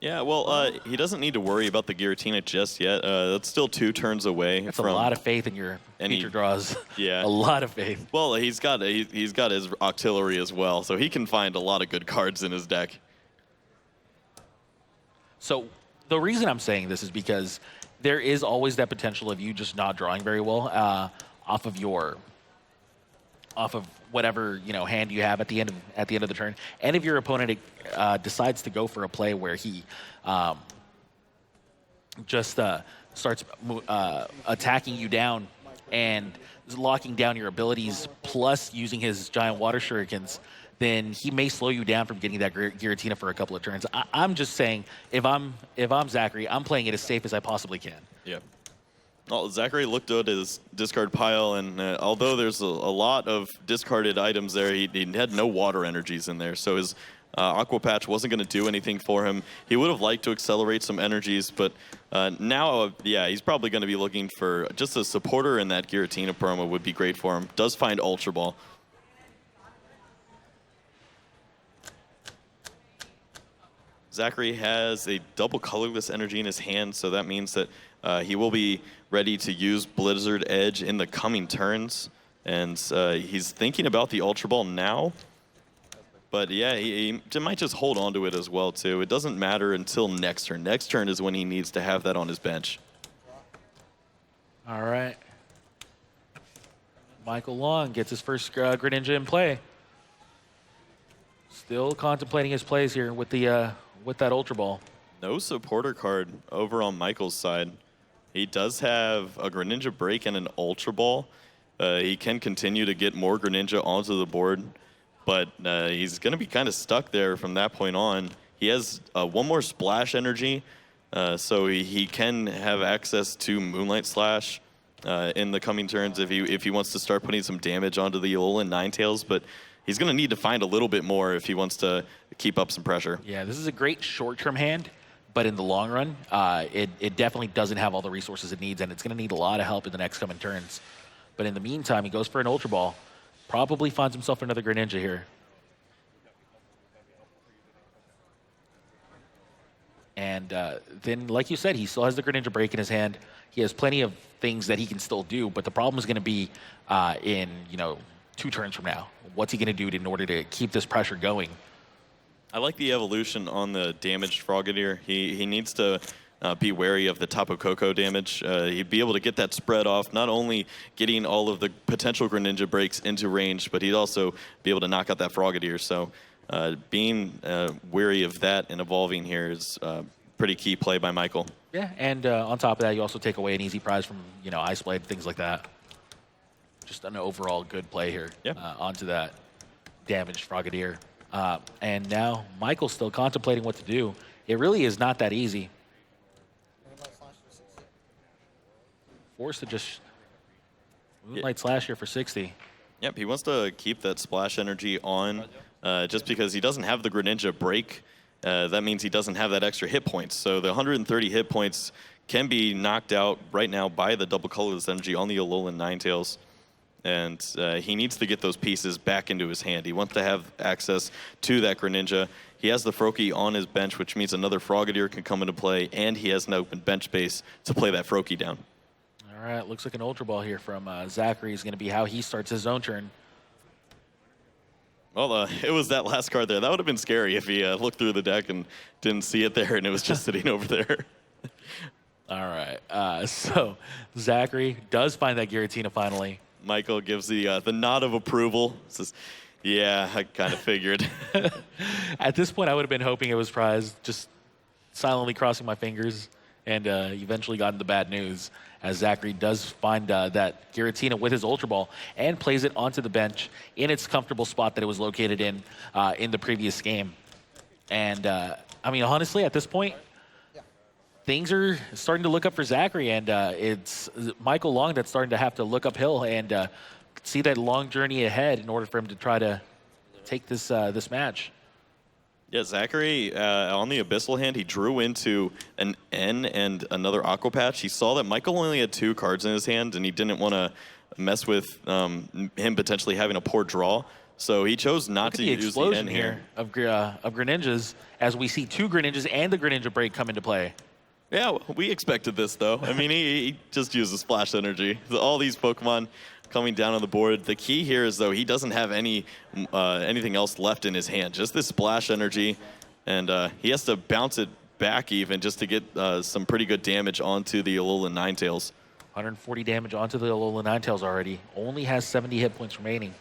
Yeah, well, he doesn't need to worry about the Giratina just yet. That's still 2 turns away. That's from a lot of faith in your feature draws. Yeah. A lot of faith. Well, he's got his Octillery as well, so he can find a lot of good cards in his deck. So the reason I'm saying this is because there is always that potential of you just not drawing very well off of whatever hand you have at the end of the turn, and if your opponent decides to go for a play where he just starts attacking you down and locking down your abilities, plus using his giant water shurikens, then he may slow you down from getting that Giratina for a couple of turns. I'm just saying, if I'm Zachary, I'm playing it as safe as I possibly can. Yeah. Well, Zachary looked at his discard pile, and although there's a lot of discarded items there, he had no water energies in there, so his Aqua Patch wasn't going to do anything for him. He would have liked to accelerate some energies, but now, yeah, he's probably going to be looking for just a supporter, and that Giratina promo would be great for him. Does find Ultra Ball. Zachary has a double colorless energy in his hand, so that means that he will be ready to use Blizzard Edge in the coming turns. And he's thinking about the Ultra Ball now. But yeah, he might just hold on to it as well, too. It doesn't matter until next turn. Next turn is when he needs to have that on his bench. All right. Michael Long gets his first Greninja in play. Still contemplating his plays here with the with that Ultra Ball. No supporter card over on Michael's side. He does have a Greninja Break and an Ultra Ball. He can continue to get more Greninja onto the board, but he's going to be kind of stuck there from that point on. He has one more Splash Energy, so he can have access to Moonlight Slash in the coming turns if he wants to start putting some damage onto the Alolan Ninetales, but he's going to need to find a little bit more if he wants to keep up some pressure. Yeah, this is a great short-term hand, but in the long run, it definitely doesn't have all the resources it needs, and it's going to need a lot of help in the next coming turns. But in the meantime, he goes for an Ultra Ball. Probably finds himself another Greninja here. And then, like you said, he still has the Greninja Break in his hand. He has plenty of things that he can still do, but the problem is going to be in 2 turns from now. What's he going to do in order to keep this pressure going? I like the evolution on the damaged Frogadier. He needs to be wary of the Tapu Koko damage. He'd be able to get that spread off, not only getting all of the potential Greninja breaks into range, but he'd also be able to knock out that Frogadier. So being wary of that and evolving here is pretty key play by Michael. Yeah, and on top of that, you also take away an easy prize from Ice Blade, things like that. Just an overall good play here onto that damaged Frogadier. And now Michael's still contemplating what to do. It really is not that easy. Forced to just Moonlight Slash here for 60. Yep, he wants to keep that Splash Energy on just because he doesn't have the Greninja Break. That means he doesn't have that extra hit points. So the 130 hit points can be knocked out right now by the double colorless energy on the Alolan Ninetales. And he needs to get those pieces back into his hand. He wants to have access to that Greninja. He has the Froakie on his bench, which means another Frogadier can come into play, and he has an open bench space to play that Froakie down. All right, looks like an Ultra Ball here from Zachary is going to be how he starts his own turn. Well, it was that last card there. That would have been scary if he looked through the deck and didn't see it there, and it was just sitting over there. All right, so Zachary does find that Giratina finally. Michael gives the nod of approval. Says, yeah, I kind of figured. At this point, I would have been hoping it was prize, just silently crossing my fingers, and eventually gotten the bad news, as Zachary does find that Giratina with his Ultra Ball and plays it onto the bench in its comfortable spot that it was located in the previous game. And, I mean, honestly, at this point, things are starting to look up for Zachary, and it's Michael Long that's starting to have to look uphill and see that long journey ahead in order for him to try to take this this match. Yeah, Zachary, on the Abyssal hand, he drew into an N and another Aqua Patch. He saw that Michael only had 2 cards in his hand, and he didn't want to mess with him potentially having a poor draw. So he chose not Look at to the use the explosion N here. of Greninjas as we see 2 Greninjas and the Greninja break come into play. Yeah, well, we expected this, though. I mean, he just used the splash energy. All these Pokemon coming down on the board. The key here is, though, he doesn't have anything else left in his hand. Just this splash energy, and he has to bounce it back even just to get some pretty good damage onto the Alolan Ninetales. 140 damage onto the Alolan Ninetales already. Only has 70 hit points remaining.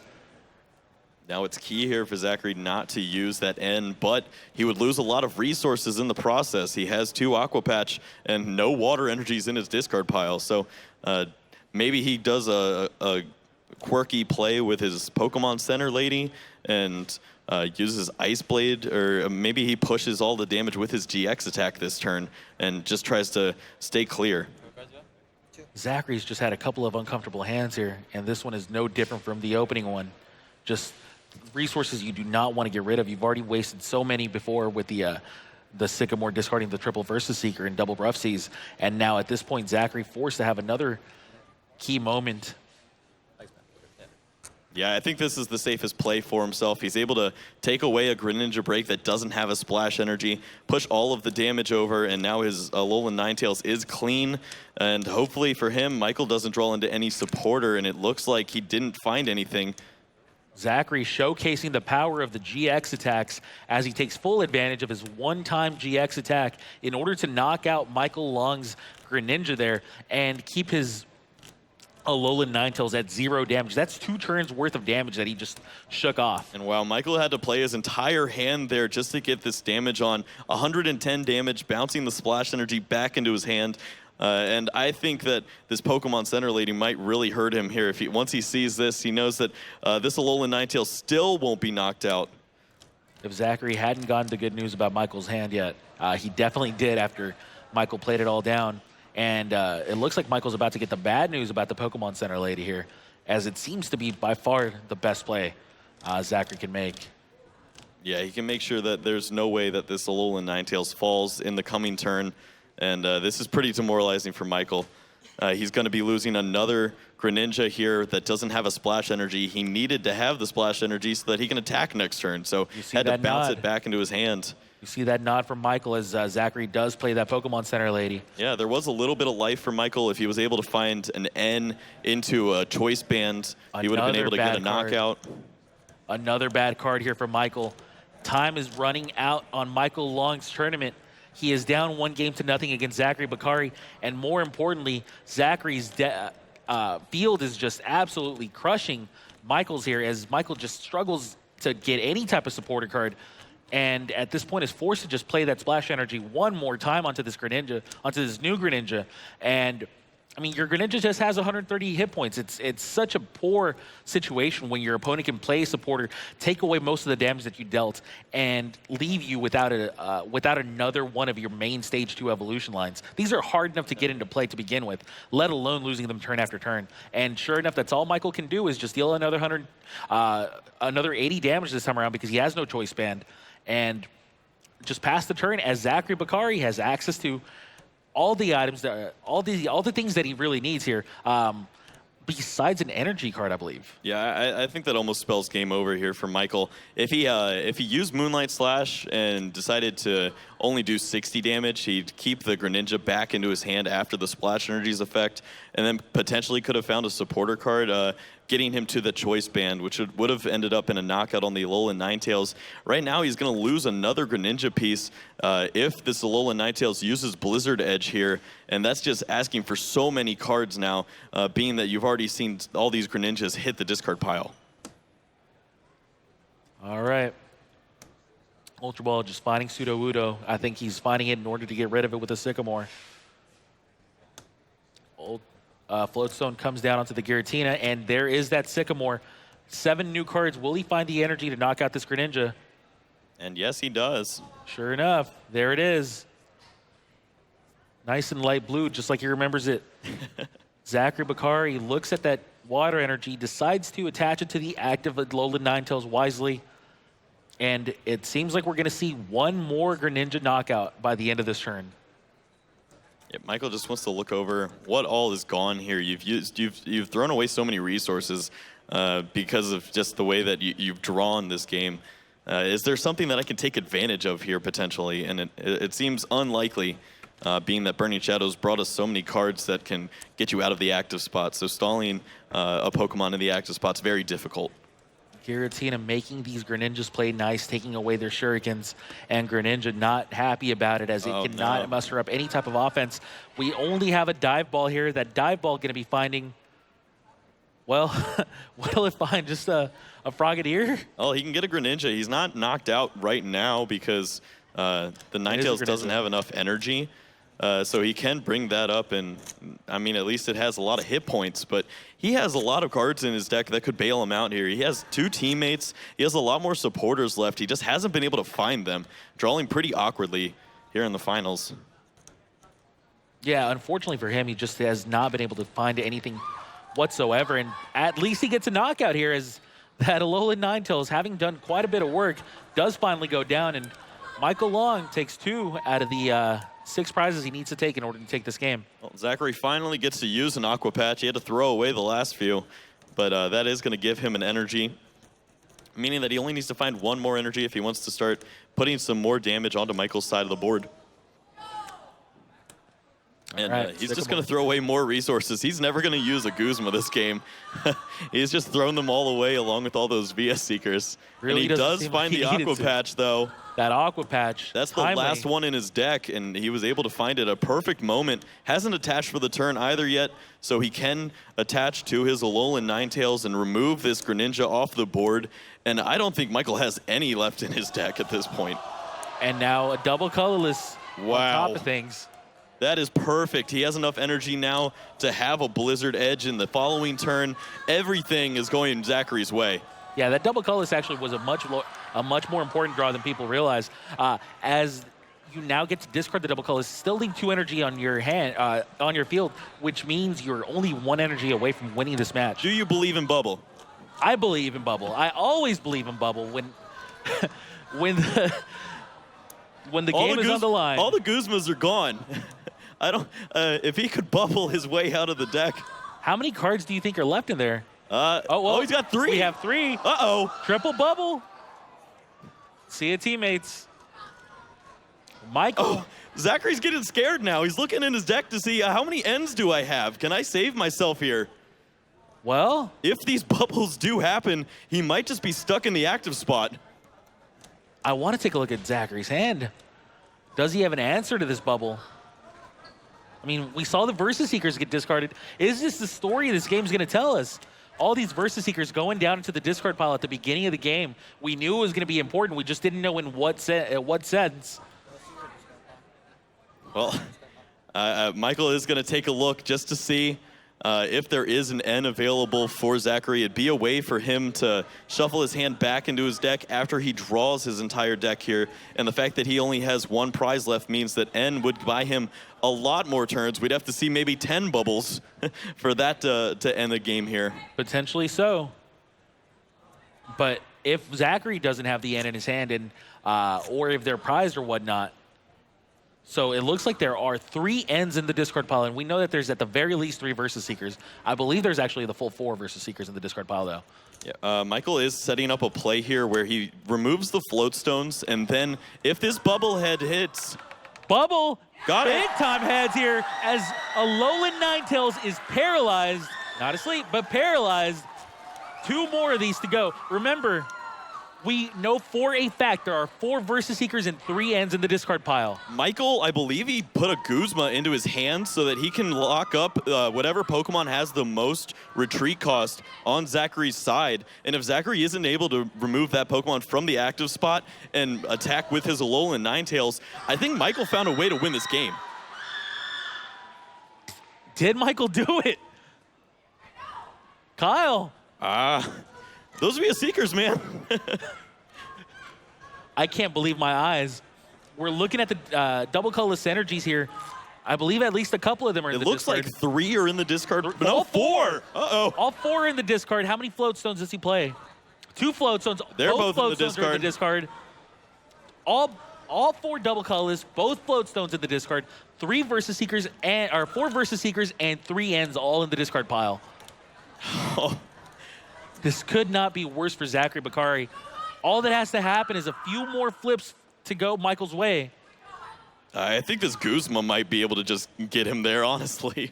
Now it's key here for Zachary not to use that N, but he would lose a lot of resources in the process. He has 2 Aqua Patch and no water energies in his discard pile. So maybe he does a quirky play with his Pokemon Center lady and uses Ice Blade, or maybe he pushes all the damage with his GX attack this turn and just tries to stay clear. Zachary's just had a couple of uncomfortable hands here, and this one is no different from the opening one. Just resources you do not want to get rid of. You've already wasted so many before with the Sycamore discarding the triple Versus Seeker and double Rough Seas, and now at this point Zachary forced to have another key moment. Yeah, I think this is the safest play for himself. He's able to take away a Greninja break that doesn't have a splash energy, push all of the damage over, and now his Alolan Ninetales is clean. And hopefully for him, Michael doesn't draw into any supporter, and it looks like he didn't find anything. Zachary showcasing the power of the GX attacks as he takes full advantage of his one-time GX attack in order to knock out Michael Long's Greninja there and keep his Alolan Ninetales at 0 damage. That's 2 turns worth of damage that he just shook off. And wow, Michael had to play his entire hand there just to get this damage on. 110 damage, bouncing the splash energy back into his hand. And I think that this Pokemon Center lady might really hurt him here. Once he sees this, he knows that this Alolan Ninetales still won't be knocked out. If Zachary hadn't gotten the good news about Michael's hand yet, he definitely did after Michael played it all down. And it looks like Michael's about to get the bad news about the Pokemon Center lady here, as it seems to be by far the best play Zachary can make. Yeah, he can make sure that there's no way that this Alolan Ninetales falls in the coming turn. And this is pretty demoralizing for Michael. He's going to be losing another Greninja here that doesn't have a splash energy. He needed to have the splash energy so that he can attack next turn. So had to bounce it back into his hand. You see that nod from Michael as Zachary does play that Pokemon Center lady. Yeah, there was a little bit of life for Michael. If he was able to find an N into a Choice Band, he would have been able to get a knockout. Another bad card here for Michael. Time is running out on Michael Long's tournament. He is down 1-0 against Zachary BOHKARI, and more importantly, Zachary's field is just absolutely crushing Michael's here, as Michael just struggles to get any type of supporter card, and at this point is forced to just play that splash energy one more time onto this Greninja, onto this new Greninja, and I mean, your Greninja just has 130 hit points. It's such a poor situation when your opponent can play a supporter, take away most of the damage that you dealt, and leave you without another one of your main stage 2 evolution lines. These are hard enough to get into play to begin with, let alone losing them turn after turn. And sure enough, that's all Michael can do is just deal another 80 damage this time around because he has no choice band, and just pass the turn as Zachary BOHKARI has access to all the items that all the things that he really needs here, besides an energy card, I believe. Yeah, I think that almost spells game over here for Michael. If he used Moonlight Slash and decided to only do 60 damage, he'd keep the Greninja back into his hand after the Splash Energies effect, and then potentially could have found a supporter card, getting him to the Choice Band, which would have ended up in a knockout on the Alolan Ninetales. Right now, he's going to lose another Greninja piece if this Alolan Ninetales uses Blizzard Edge here, and that's just asking for so many cards now, being that you've already seen all these Greninjas hit the discard pile. All right. Ultra Ball just finding Sudowoodo. I think he's finding it in order to get rid of it with a Sycamore. Floatstone comes down onto the Giratina, and there is that Sycamore. 7 new cards. Will he find the energy to knock out this Greninja? And yes, he does. Sure enough, there it is. Nice and light blue, just like he remembers it. Zachary BOHKARI looks at that water energy, decides to attach it to the active Alolan Ninetales wisely, and it seems like we're going to see one more Greninja knockout by the end of this turn. Yeah, Michael just wants to look over what all is gone here. You've thrown away so many resources. because of just the way that you've drawn this game. Is there something that I can take advantage of here potentially? And it seems unlikely, being that Burning Shadows brought us so many cards that can get you out of the active spot. So stalling a Pokemon in the active spot's very difficult. Giratina making these Greninjas play nice, taking away their Shurikens, and Greninja not happy about it as it cannot muster up any type of offense. We only have a dive ball here. That dive ball going to be finding, well, what'll it find? Just a Frogadier? Oh, he can get a Greninja. He's not knocked out right now because the Ninetales doesn't have enough energy. So he can bring that up, and I mean, at least it has a lot of hit points, but he has a lot of cards in his deck that could bail him out here. He has 2 teammates. He has a lot more supporters left. He just hasn't been able to find them, drawing pretty awkwardly here in the finals. Yeah, unfortunately for him, he just has not been able to find anything whatsoever, and at least he gets a knockout here as that Alolan Ninetales, having done quite a bit of work, does finally go down, and Michael Long takes 2 out of the 6 prizes he needs to take in order to take this game. Well, Zachary finally gets to use an Aqua Patch. He had to throw away the last few, but that is going to give him an energy, meaning that he only needs to find 1 more energy if he wants to start putting some more damage onto Michael's side of the board. And he's just going to throw away more resources. He's never going to use a Guzma this game. He's just thrown them all away along with all those VS Seekers. Really, and he does find the Aqua Patch, though. That Aqua Patch. That's the last one in his deck, and he was able to find it a perfect moment. Hasn't attached for the turn either yet, so he can attach to his Alolan Ninetales and remove this Greninja off the board. And I don't think Michael has any left in his deck at this point. And now a double colorless on top of things. That is perfect. He has enough energy now to have a Blizzard Edge in the following turn. Everything is going Zachary's way. Yeah, that double colorless actually was a much more important draw than people realize. As you now get to discard the double colorless, still leave 2 energy on your hand, on your field, which means you're only 1 energy away from winning this match. Do you believe in Bubble? I believe in Bubble. I always believe in Bubble when when the game is on the line. All the Guzmas are gone. I don't. If he could bubble his way out of the deck. How many cards do you think are left in there? Oh, he's got 3. We have 3. Uh-oh. Triple bubble. See ya, teammates. Michael. Oh, Zachary's getting scared now. He's looking in his deck to see how many ends do I have? Can I save myself here? Well, if these bubbles do happen, he might just be stuck in the active spot. I want to take a look at Zachary's hand. Does he have an answer to this bubble? I mean, we saw the Versus Seekers get discarded. Is this the story this game's going to tell us? All these Versus Seekers going down into the discard pile at the beginning of the game. We knew it was going to be important. We just didn't know in what sense. Well, Michael is going to take a look just to see if there is an N available for Zachary. It'd be a way for him to shuffle his hand back into his deck after he draws his entire deck here. And the fact that he only has 1 prize left means that N would buy him a lot more turns. We'd have to see maybe 10 bubbles for that to end the game here. Potentially so. But if Zachary doesn't have the N in his hand, and or if they're prized or whatnot, so it looks like there are 3 Ns in the discard pile, and we know that there's at the very least 3 Versus Seekers. I believe there's actually the full 4 Versus Seekers in the discard pile, though. Yeah, Michael is setting up a play here where he removes the float stones, and then if this bubble head hits... Bubble! Got it! Big time heads here as Alolan Ninetales is paralyzed. Not asleep, but paralyzed. 2 more of these to go. Remember, we know for a fact there are 4 Versus Seekers and 3 Ns in the discard pile. Michael, I believe he put a Guzma into his hand so that he can lock up whatever Pokemon has the most retreat cost on Zachary's side. And if Zachary isn't able to remove that Pokemon from the active spot and attack with his Alolan Ninetales, I think Michael found a way to win this game. Did Michael do it? Kyle. Those VS Seekers, man. I can't believe my eyes. We're looking at the double colorless energies here. I believe at least a couple of them are in the discard. It looks like 3 are in the discard. No, 4. Uh-oh. All 4 are in the discard. How many float stones does he play? 2 float stones. They're both float in the stones are in the discard. All 4 double colorless, both float stones in the discard. 3 Versus Seekers and 4 Versus Seekers and 3 Ns all in the discard pile. Oh. This could not be worse for Zachary Bakari. All that has to happen is a few more flips to go Michael's way. I think this Guzma might be able to just get him there, honestly.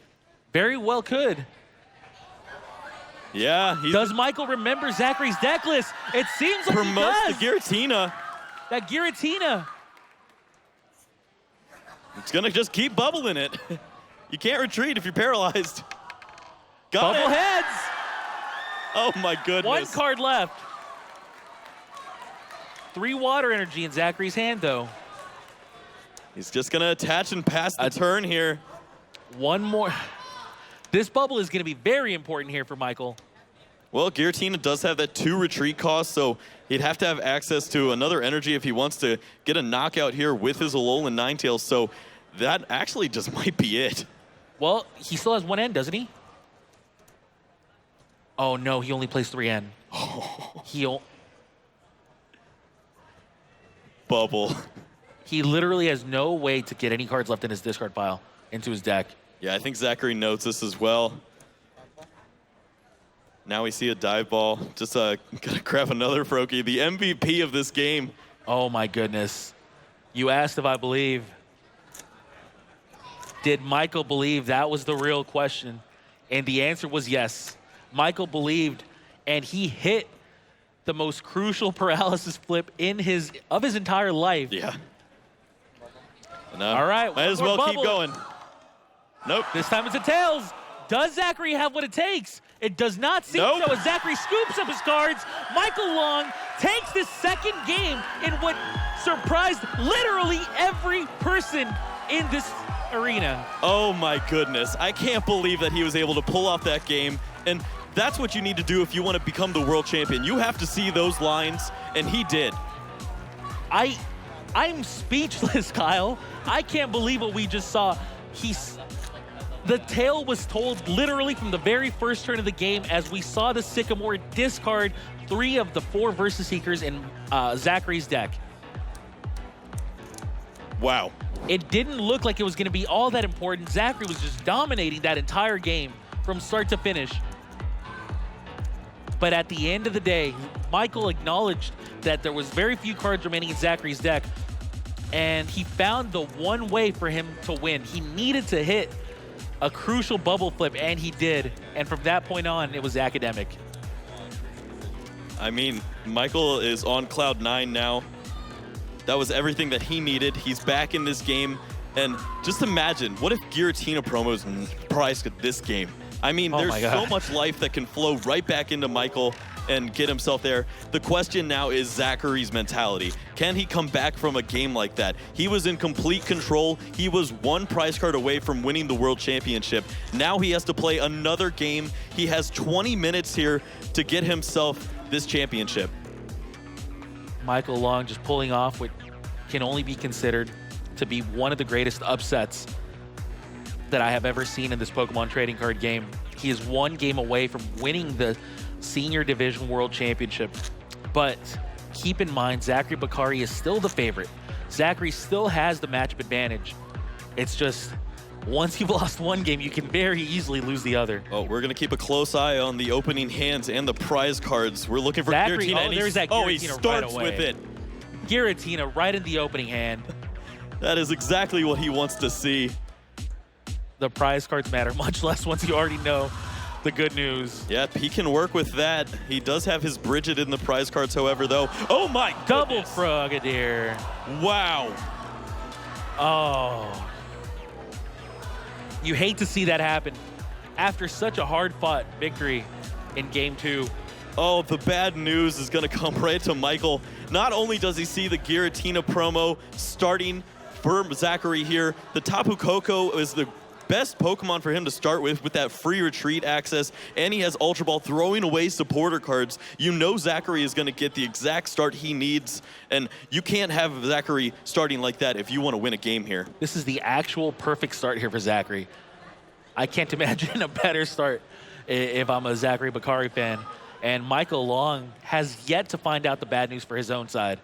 Very well could. Yeah. Does Michael remember Zachary's deck list? It seems like he promotes does. the Giratina. That Giratina. It's going to just keep bubbling it. You can't retreat if you're paralyzed. Got Bubble it. heads. Oh, my goodness. One card left. 3 water energy in Zachary's hand, though. He's just going to attach and pass the turn here. One more. This bubble is going to be very important here for Michael. Well, Giratina does have that 2 retreat cost, so he'd have to have access to another energy if he wants to get a knockout here with his Alolan Ninetales, so that actually just might be it. Well, he still has 1 N, doesn't he? Oh, no, he only plays 3 N. Bubble. He literally has no way to get any cards left in his discard pile into his deck. Yeah, I think Zachary notes this as well. Now we see a dive ball. Just gonna grab another Froakie, the MVP of this game. Oh my goodness. You asked if I believe. Did Michael believe? That was the real question. And the answer was yes. Michael believed, and he hit the most crucial paralysis flip of his entire life. Yeah. All right. Might as well keep going. Nope. This time it's a tails. Does Zachary have what it takes? It does not seem so as Zachary scoops up his cards. Michael Long takes this second game in what surprised literally every person in this arena. Oh my goodness. I can't believe that he was able to pull off that game. And that's what you need to do if you want to become the world champion. You have to see those lines, and he did. I'm speechless, Kyle. I can't believe what we just saw. The tale was told literally from the very first turn of the game as we saw the Sycamore discard 3 of the 4 Versus Seekers in Zachary's deck. Wow. It didn't look like it was going to be all that important. Zachary was just dominating that entire game from start to finish. But at the end of the day, Michael acknowledged that there was very few cards remaining in Zachary's deck, and he found the one way for him to win. He needed to hit a crucial bubble flip, and he did. And from that point on, it was academic. I mean, Michael is on cloud 9 now. That was everything that he needed. He's back in this game. And just imagine, what if Giratina promos priced this game? I mean, there's so much life that can flow right back into Michael and get himself there. The question now is Zachary's mentality. Can he come back from a game like that? He was in complete control. He was 1 prize card away from winning the World Championship. Now he has to play another game. He has 20 minutes here to get himself this championship. Michael Long just pulling off what can only be considered to be one of the greatest upsets that I have ever seen in this Pokemon trading card game. He is 1 game away from winning the Senior Division World Championship. But keep in mind, Zachary Bakari is still the favorite. Zachary still has the matchup advantage. It's just, once you've lost 1 game, you can very easily lose the other. Oh, we're going to keep a close eye on the opening hands and the prize cards. We're looking for Giratina. There's that Giratina he starts right away. with it. Giratina right in the opening hand. That is exactly what he wants to see. The prize cards matter much less once you already know the good news. Yep, he can work with that. He does have his Bridget in the prize cards, however, though. Oh my goodness. Double Frogadier. Wow. Oh. You hate to see that happen after such a hard-fought victory in Game 2. Oh, the bad news is going to come right to Michael. Not only does he see the Giratina promo starting for Zachary here, the Tapu Koko is the best Pokemon for him to start with that free retreat access, and he has Ultra Ball throwing away supporter cards. You know Zachary is going to get the exact start he needs, and you can't have Zachary starting like that if you want to win a game here. This is the actual perfect start here for Zachary. I can't imagine a better start if I'm a Zachary Bakari fan. And Michael Long has yet to find out the bad news for his own side.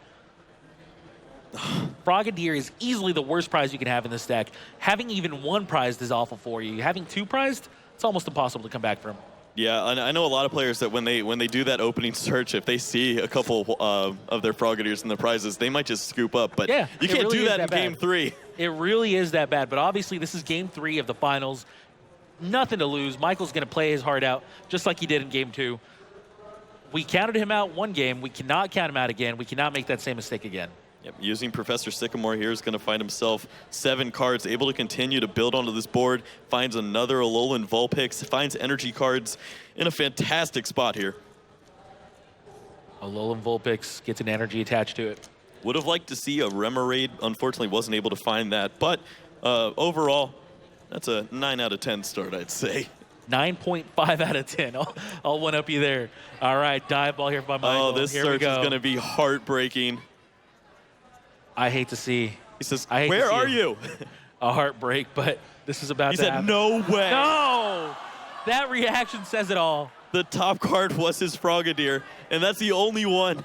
Frogadier is easily the worst prize you can have in this deck. Having even 1 prized is awful for you. Having 2 prized, it's almost impossible to come back from. Yeah, I know a lot of players that when they do that opening search, if they see a couple of their Frogadiers in the prizes, they might just scoop up. But Yeah, you it can't really do is that in that bad. Game 3. It really is that bad. But obviously, this is Game 3 of the finals. Nothing to lose. Michael's going to play his heart out, just like he did in Game 2. We counted him out one game. We cannot count him out again. We cannot make that same mistake again. Yep, using Professor Sycamore here is going to find himself 7 cards, able to continue to build onto this board, finds another Alolan Vulpix, finds energy cards in a fantastic spot here. Alolan Vulpix gets an energy attached to it. Would have liked to see a Remoraid, unfortunately wasn't able to find that, but overall, that's a 9 out of 10 start, I'd say. 9.5 out of 10. I'll one-up you there. All right, dive ball here by Michael. Oh, this here search is going to be heartbreaking. I hate to see. He says, where are you? A heartbreak, but this is about he to said, happen. no way. No! That reaction says it all. The top card was his Frogadier, and that's the only one.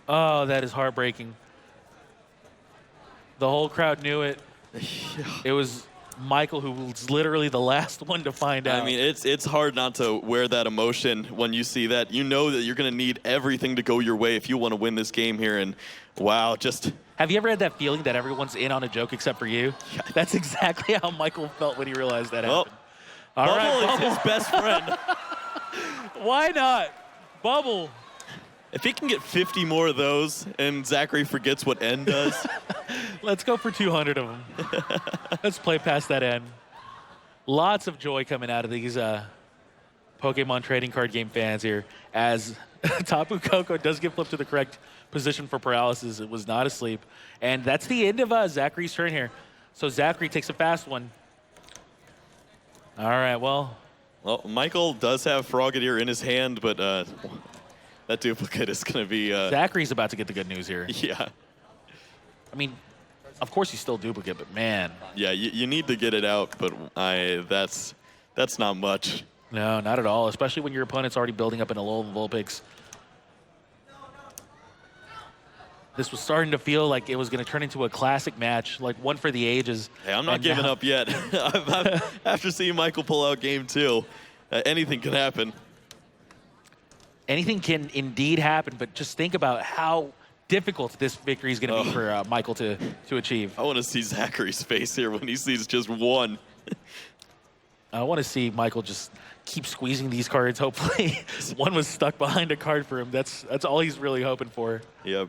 Oh, that is heartbreaking. The whole crowd knew it. It was Michael who was literally the last one to find out. I mean, it's hard not to wear that emotion when you see that. You know that you're going to need everything to go your way if you want to win this game here. And wow, just... Have you ever had that feeling that everyone's in on a joke except for you? Yeah. That's exactly how Michael felt when he realized that happened. All Bubble right, is his best friend. Why not? Bubble. If he can get 50 more of those and Zachary forgets what N does. Let's go for 200 of them. Let's play past that N. Lots of joy coming out of these Pokemon trading card game fans here as Tapu Koko does get flipped to the correct position for paralysis. It was not asleep. And that's the end of Zachary's turn here. So Zachary takes a fast one. All right, well. Well, Michael does have Frogadier in his hand, but that duplicate is going to be... Zachary's about to get the good news here. Yeah. I mean, of course he's still duplicate, but man. Yeah, you need to get it out, but that's not much. No, not at all, especially when your opponent's already building up an Alolan Vulpix. This was starting to feel like it was going to turn into a classic match, like one for the ages. Hey, I'm not giving up yet. After seeing Michael pull out Game 2, anything can happen. Anything can indeed happen, but just think about how difficult this victory is going to be for Michael to achieve. I want to see Zachary's face here when he sees just one. I want to see Michael just keep squeezing these cards. Hopefully, one was stuck behind a card for him. That's all he's really hoping for. Yeah,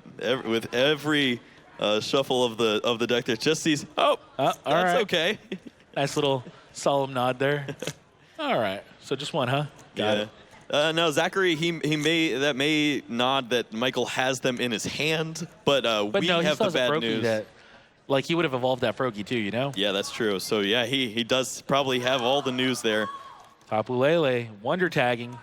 with every shuffle of the deck, there just sees. Oh, that's right. okay. Nice little solemn nod there. All right, so just one, huh? Got it. No, Zachary, he may nod that Michael has them in his hand, but we no, have the bad news. That, like, he would have evolved that Froakie too, you know? Yeah, that's true. So yeah, he does probably have all the news there. Tapu Lele, wonder tagging.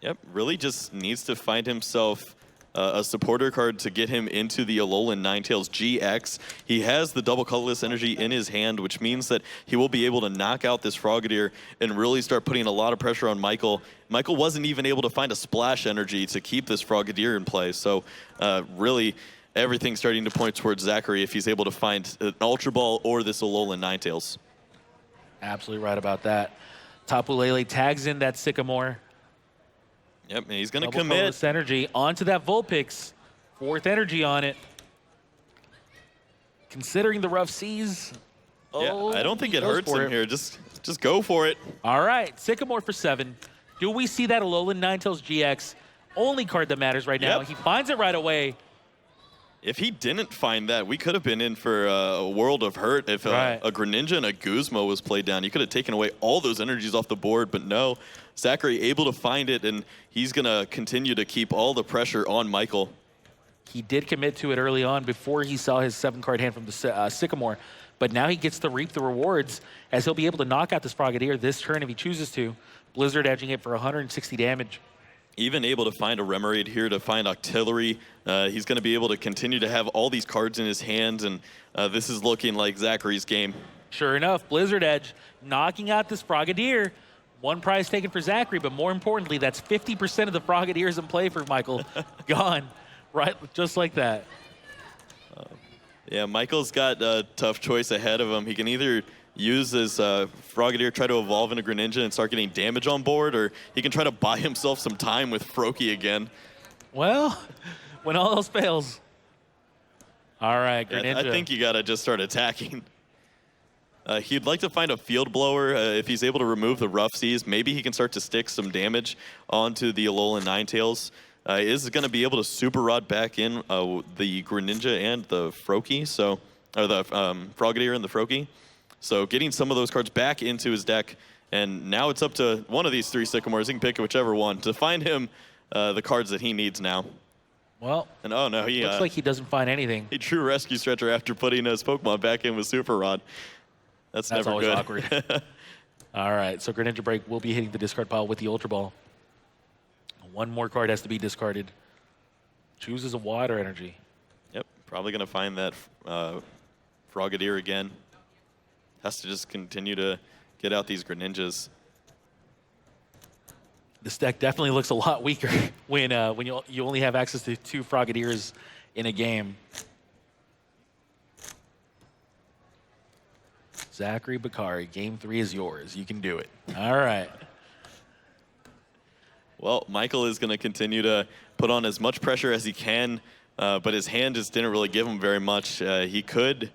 Yep, really just needs to find himself a supporter card to get him into the Alolan Ninetales GX. He has the double colorless energy in his hand, which means that he will be able to knock out this Frogadier and really start putting a lot of pressure on Michael. Michael wasn't even able to find a splash energy to keep this Frogadier in play. So really everything's starting to point towards Zachary if he's able to find an Ultra Ball or this Alolan Ninetales. Absolutely right about that. Tapu Lele tags in that Sycamore. Yep, and he's going to Double commit. colorless energy onto that Vulpix. Fourth energy on it. Considering the rough seas. Yeah, I don't think it hurts him here. Just go for it. All right, Sycamore for 7. Do we see that Alolan Ninetales GX? Only card that matters right now. Yep. He finds it right away. If he didn't find that, we could have been in for a world of hurt. If a Greninja and a Guzma was played down, you could have taken away all those energies off the board. But no, Zachary able to find it, and he's going to continue to keep all the pressure on Michael. He did commit to it early on before he saw his 7-card hand from the Sycamore. But now he gets to reap the rewards as he'll be able to knock out this Frogadier this turn if he chooses to. Blizzard edging it for 160 damage. Even able to find a Remoraid here to find Octillery. He's going to be able to continue to have all these cards in his hands, and this is looking like Zachary's game. Sure enough, Blizzard Edge knocking out this Frogadier. One prize taken for Zachary, but more importantly, that's 50% of the Frogadiers in play for Michael. Gone, right, just like that. Yeah, Michael's got a tough choice ahead of him. He can either use his Frogadier, try to evolve into Greninja and start getting damage on board, or he can try to buy himself some time with Froakie again. Well, when all else fails. All right, Greninja. Yeah, I think you got to just start attacking. He'd like to find a Field Blower. If he's able to remove the Rough Seas, maybe he can start to stick some damage onto the Alolan Ninetales. Is going to be able to Super Rod back in the Greninja and the Froakie, or the Frogadier and the Froakie. So getting some of those cards back into his deck, and now it's up to one of these 3 Sycamores. He can pick whichever one to find him the cards that he needs now. Well, and oh no, he looks like he doesn't find anything. He drew Rescue Stretcher after putting his Pokemon back in with Super Rod. That's never always good. Awkward. All right, so Greninja Break will be hitting the discard pile with the Ultra Ball. One more card has to be discarded. Chooses a Water Energy. Yep, probably going to find that Frogadier again. Has to just continue to get out these Greninjas. This deck definitely looks a lot weaker when you only have access to 2 Frogadiers in a game. Zachary BOHKARI, game 3 is yours. You can do it. All right. Well, Michael is going to continue to put on as much pressure as he can, but his hand just didn't really give him very much. He could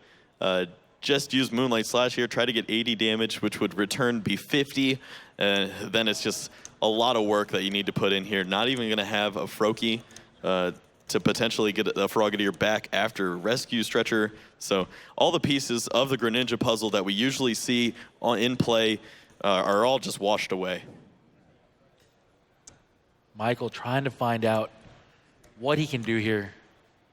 just use Moonlight Slash here, try to get 80 damage, which would return be 50. Then it's just a lot of work that you need to put in here. Not even going to have a Froakie to potentially get a Frogadier back after Rescue Stretcher. So all the pieces of the Greninja puzzle that we usually see in play are all just washed away. Michael trying to find out what he can do here.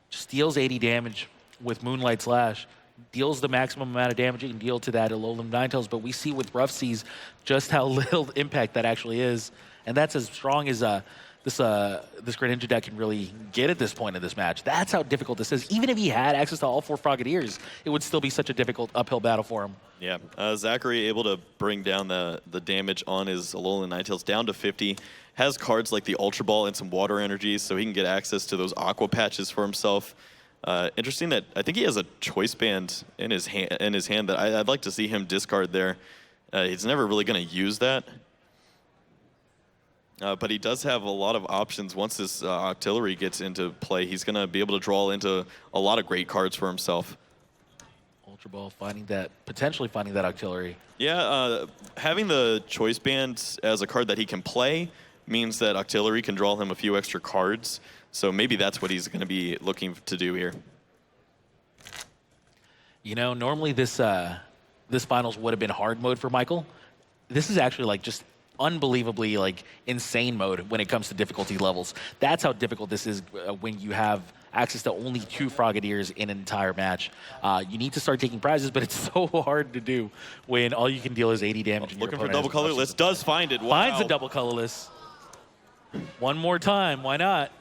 Just deals 80 damage with Moonlight Slash. Deals the maximum amount of damage you can deal to that Alolan Ninetales, but we see with Rough Seas just how little impact that actually is. And that's as strong as this Greninja deck can really get at this point in this match. That's how difficult this is. Even if he had access to all 4 Frogadiers, it would still be such a difficult uphill battle for him. Yeah, Zachary able to bring down the damage on his Alolan Ninetales down to 50. Has cards like the Ultra Ball and some Water Energies, so he can get access to those Aqua Patches for himself. Interesting that I think he has a Choice Band in his hand that I'd like to see him discard there. He's never really going to use that. But he does have a lot of options. Once this Octillery gets into play, he's going to be able to draw into a lot of great cards for himself. Ultra Ball potentially finding that Octillery. Yeah, having the Choice Band as a card that he can play means that Octillery can draw him a few extra cards. So maybe that's what he's going to be looking to do here. You know, normally this finals would have been hard mode for Michael. This is actually like just unbelievably like insane mode when it comes to difficulty levels. That's how difficult this is when you have access to only 2 Frogadiers in an entire match. You need to start taking prizes, but it's so hard to do when all you can deal is 80 damage. Looking for double colorless, does find it. Wow. Finds a double colorless. One more time, why not?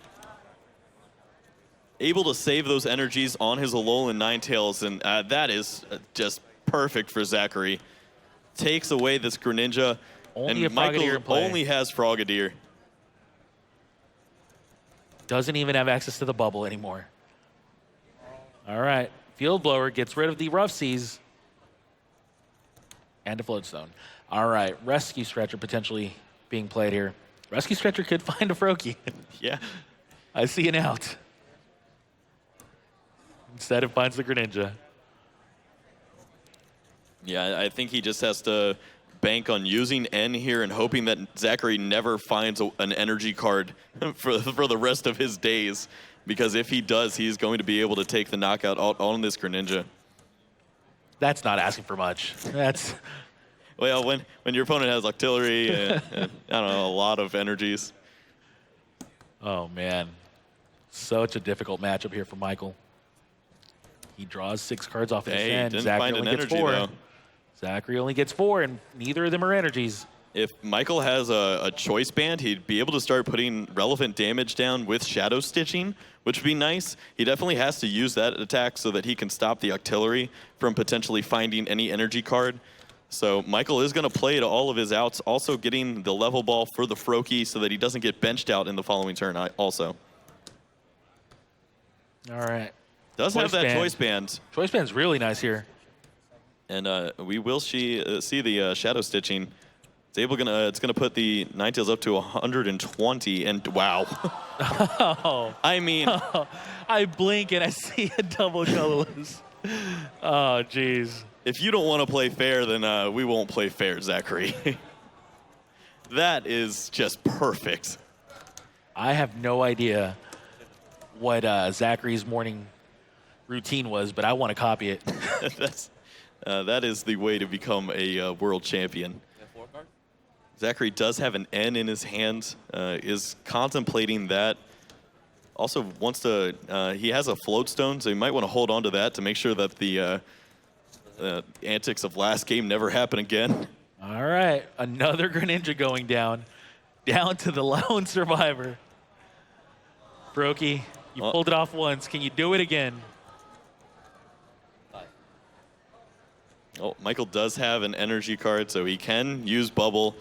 Able to save those energies on his Alolan Ninetales, and that is just perfect for Zachary. Takes away this Greninja, and Michael only has Frogadier. Doesn't even have access to the bubble anymore. All right, Field Blower gets rid of the Rough Seas and a Floatstone. All right, Rescue Stretcher potentially being played here. Rescue Stretcher could find a Froakie. Yeah. I see an out. Instead, it finds the Greninja. Yeah, I think he just has to bank on using N here and hoping that Zachary never finds an energy card for the rest of his days. Because if he does, he's going to be able to take the knockout on this Greninja. That's not asking for much. That's... Well, when your opponent has Octillery and I don't know, a lot of energies. Oh, man. Such a difficult matchup here for Michael. He draws 6 cards off his hand. Didn't Zachary find an only gets energy, 4. though. Zachary only gets 4, and neither of them are energies. If Michael has a Choice Band, he'd be able to start putting relevant damage down with Shadow Stitching, which would be nice. He definitely has to use that attack so that he can stop the Octillery from potentially finding any energy card. So Michael is going to play to all of his outs, also getting the level ball for the Froakie so that he doesn't get benched out in the following turn also. All right. Does have that Choice Band. Choice Band's really nice here. And we will see the shadow stitching. It's gonna put the Ninetales up to 120, and wow. Oh. I mean, I blink and I see a double colorless. Oh, jeez. if you don't want to play fair, then we won't play fair, Zachary. That is just perfect. I have no idea what Zachary's morning routine was, but I want to copy it. That is the way to become a world champion. Zachary does have an N in his hand, is contemplating that. Also wants to, he has a float stone, so he might want to hold on to that to make sure that the antics of last game never happen again. All right, another Greninja going down to the lone survivor. Brokey, you pulled it off once. Can you do it again? Oh, Michael does have an energy card, so he can use Bubble.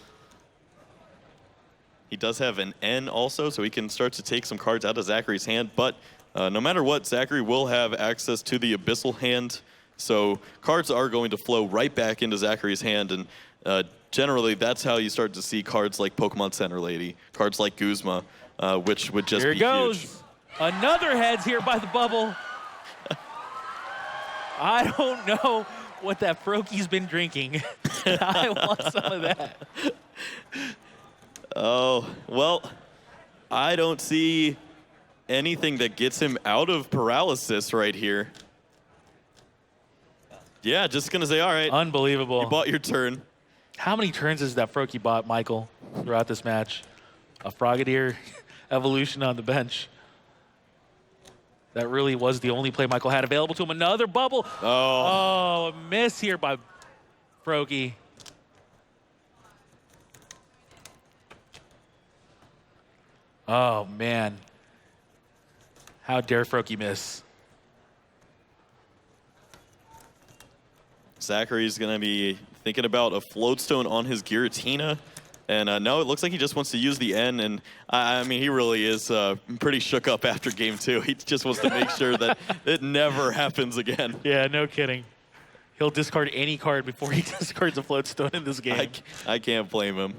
He does have an N also, so he can start to take some cards out of Zachary's hand. But no matter what, Zachary will have access to the Abyssal hand. So cards are going to flow right back into Zachary's hand. And generally, that's how you start to see cards like Pokemon Center Lady, cards like Guzma, which would just be huge. Here goes. Another heads here by the bubble. I don't know what that Froaky's been drinking. I want some of that. Oh, well, I don't see anything that gets him out of paralysis right here. Yeah, just going to say, all right. Unbelievable. You bought your turn. How many turns has that Froaky bought, Michael, throughout this match? A Frogadier evolution on the bench. That really was the only play Michael had available to him. Another bubble. Oh, a miss here by Froaky. Oh, man. How dare Froaky miss? Zachary's going to be thinking about a Floatstone on his Giratina. And no, it looks like he just wants to use the N. And I mean, he really is pretty shook up after game 2. He just wants to make sure that it never happens again. Yeah, no kidding. He'll discard any card before he discards a Floatstone in this game. I can't blame him.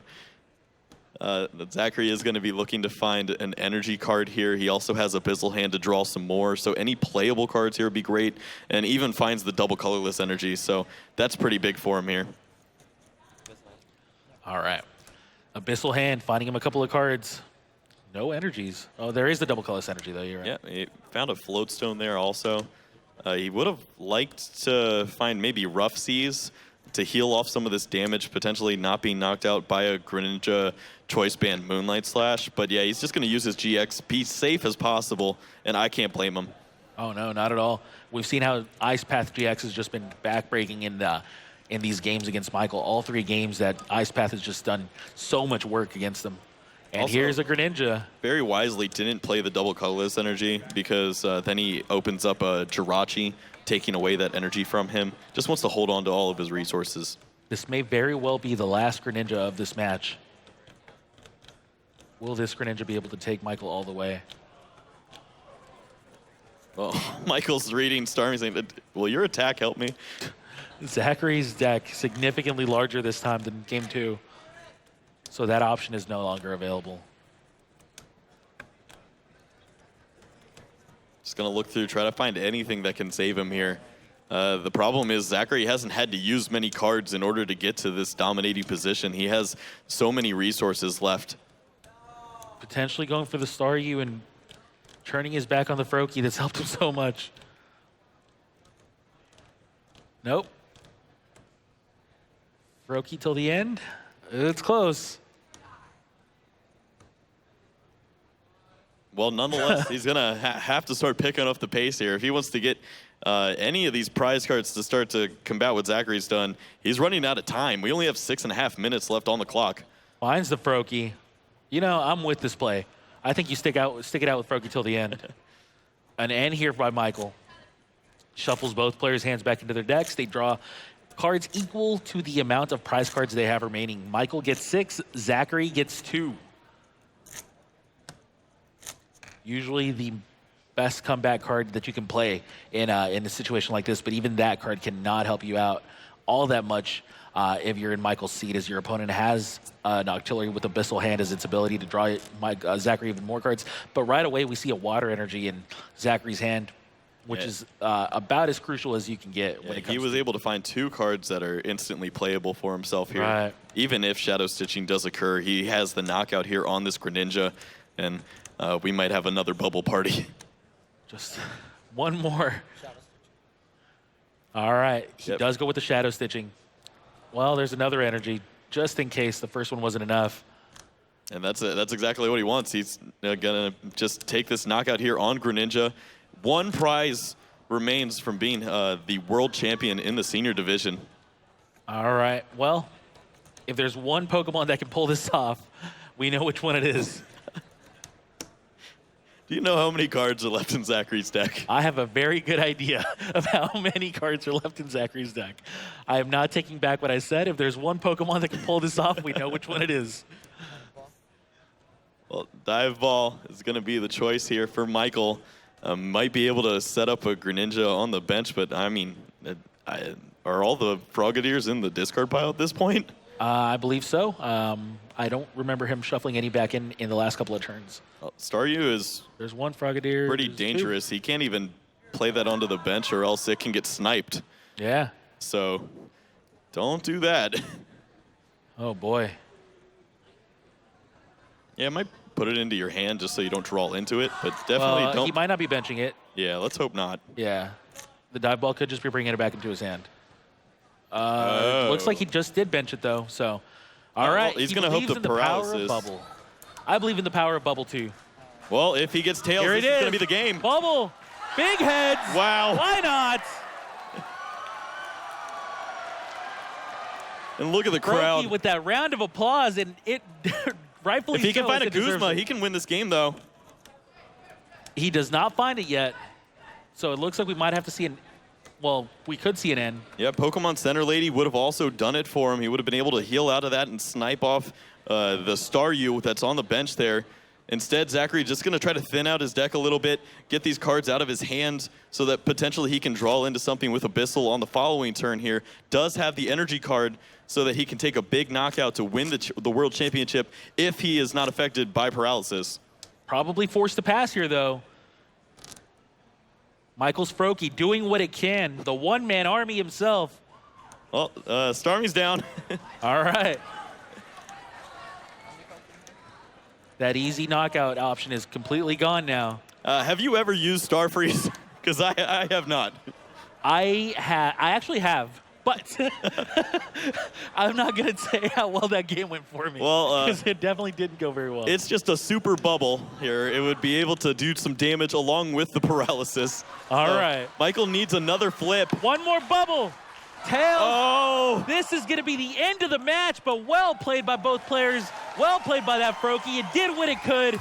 Zachary is going to be looking to find an energy card here. He also has a Abyssal hand to draw some more. So any playable cards here would be great. And even finds the double colorless energy. So that's pretty big for him here. All right. Abyssal hand, finding him a couple of cards. No energies. Oh, there is the double colorless energy, though. You're right. Yeah, he found a Floatstone there also. He would have liked to find maybe Rough Seas to heal off some of this damage, potentially not being knocked out by a Greninja Choice Band Moonlight Slash. But yeah, he's just going to use his GX, be safe as possible, and I can't blame him. Oh, no, not at all. We've seen how Ice Path GX has just been backbreaking in these games against Michael. All 3 games that Ice Path has just done so much work against them. And also, here's a Greninja. Very wisely didn't play the double colorless energy because then he opens up a Jirachi, taking away that energy from him. Just wants to hold on to all of his resources. This may very well be the last Greninja of this match. Will this Greninja be able to take Michael all the way? Oh, Michael's reading Starmie saying, will your attack help me? Zachary's deck significantly larger this time than game 2. So that option is no longer available. Just going to look through, try to find anything that can save him here. The problem is Zachary hasn't had to use many cards in order to get to this dominating position. He has so many resources left. Potentially going for the Staryu and turning his back on the Froaky that's helped him so much. Nope. Froaky till the end. It's close. Well, nonetheless, he's going to have to start picking up the pace here. If he wants to get any of these prize cards to start to combat what Zachary's done, he's running out of time. We only have 6.5 minutes left on the clock. Finds the Froaky. You know, I'm with this play. I think you stick it out with Froaky till the end. An N here by Michael. Shuffles both players' hands back into their decks. They draw cards equal to the amount of prize cards they have remaining. Michael gets 6, Zachary gets 2. Usually the best comeback card that you can play in a situation like this, but even that card cannot help you out all that much if you're in Michael's seat, as your opponent has an Octillery with Abyssal Hand as its ability to draw Zachary even more cards. But right away, we see a Water Energy in Zachary's hand, which is about as crucial as you can get when it comes he was able to find 2 cards that are instantly playable for himself here. Right. Even if Shadow Stitching does occur, he has the knockout here on this Greninja, and we might have another bubble party. Just one more. All right, he does go with the Shadow Stitching. Well, there's another energy, just in case the first one wasn't enough. And that's exactly what he wants. He's gonna just take this knockout here on Greninja. 1 prize remains from being the world champion in the senior division. All right, well, if there's one Pokemon that can pull this off, we know which one it is. Do you know how many cards are left in Zachary's deck? I have a very good idea of how many cards are left in Zachary's deck. I am not taking back what I said. If there's one Pokemon that can pull this off, we know which one it is. Well, Dive Ball is going to be the choice here for Michael. Might be able to set up a Greninja on the bench, but I mean, are all the Frogadiers in the discard pile at this point? I believe so. I don't remember him shuffling any back in the last couple of turns. Staryu is There's one Frogadier. pretty dangerous. 2. He can't even play that onto the bench or else it can get sniped. Yeah. So don't do that. Oh, boy. Yeah, I might put it into your hand just so you don't draw into it, but definitely don't. He might not be benching it. Yeah, let's hope not. Yeah. The Dive Ball could just be bringing it back into his hand. Looks like he just did bench it, though. So, all right. Well, he's going to hope the paralysis. Power of Bubble. I believe in the power of Bubble, too. Well, if he gets tails, this is going to be the game. Bubble. Big heads. Wow. Why not? And look at the crowd. With that round of applause, and it rightfully if he can so, find a Guzma, he can win this game, though. He does not find it yet. So it looks like we might have to see we could see an end. Yeah, Pokemon Center Lady would have also done it for him. He would have been able to heal out of that and snipe off the Staryu that's on the bench there. Instead, Zachary just going to try to thin out his deck a little bit, get these cards out of his hand so that potentially he can draw into something with Abyssal on the following turn here. Does have the energy card so that he can take a big knockout to win the World Championship if he is not affected by paralysis. Probably forced to pass here, though. Michael's Froakie doing what it can. The one-man army himself. Well, Starmie's down. All right. That easy knockout option is completely gone now. Have you ever used Starfreeze? Because I have not. I actually have, but I'm not going to say how well that game went for me. Well, because it definitely didn't go very well. It's just a super bubble here. It would be able to do some damage along with the paralysis. All right. Michael needs another flip. One more bubble. Tails. Oh! This is going to be the end of the match, but well played by both players. Well played by that Froakie. It did what it could.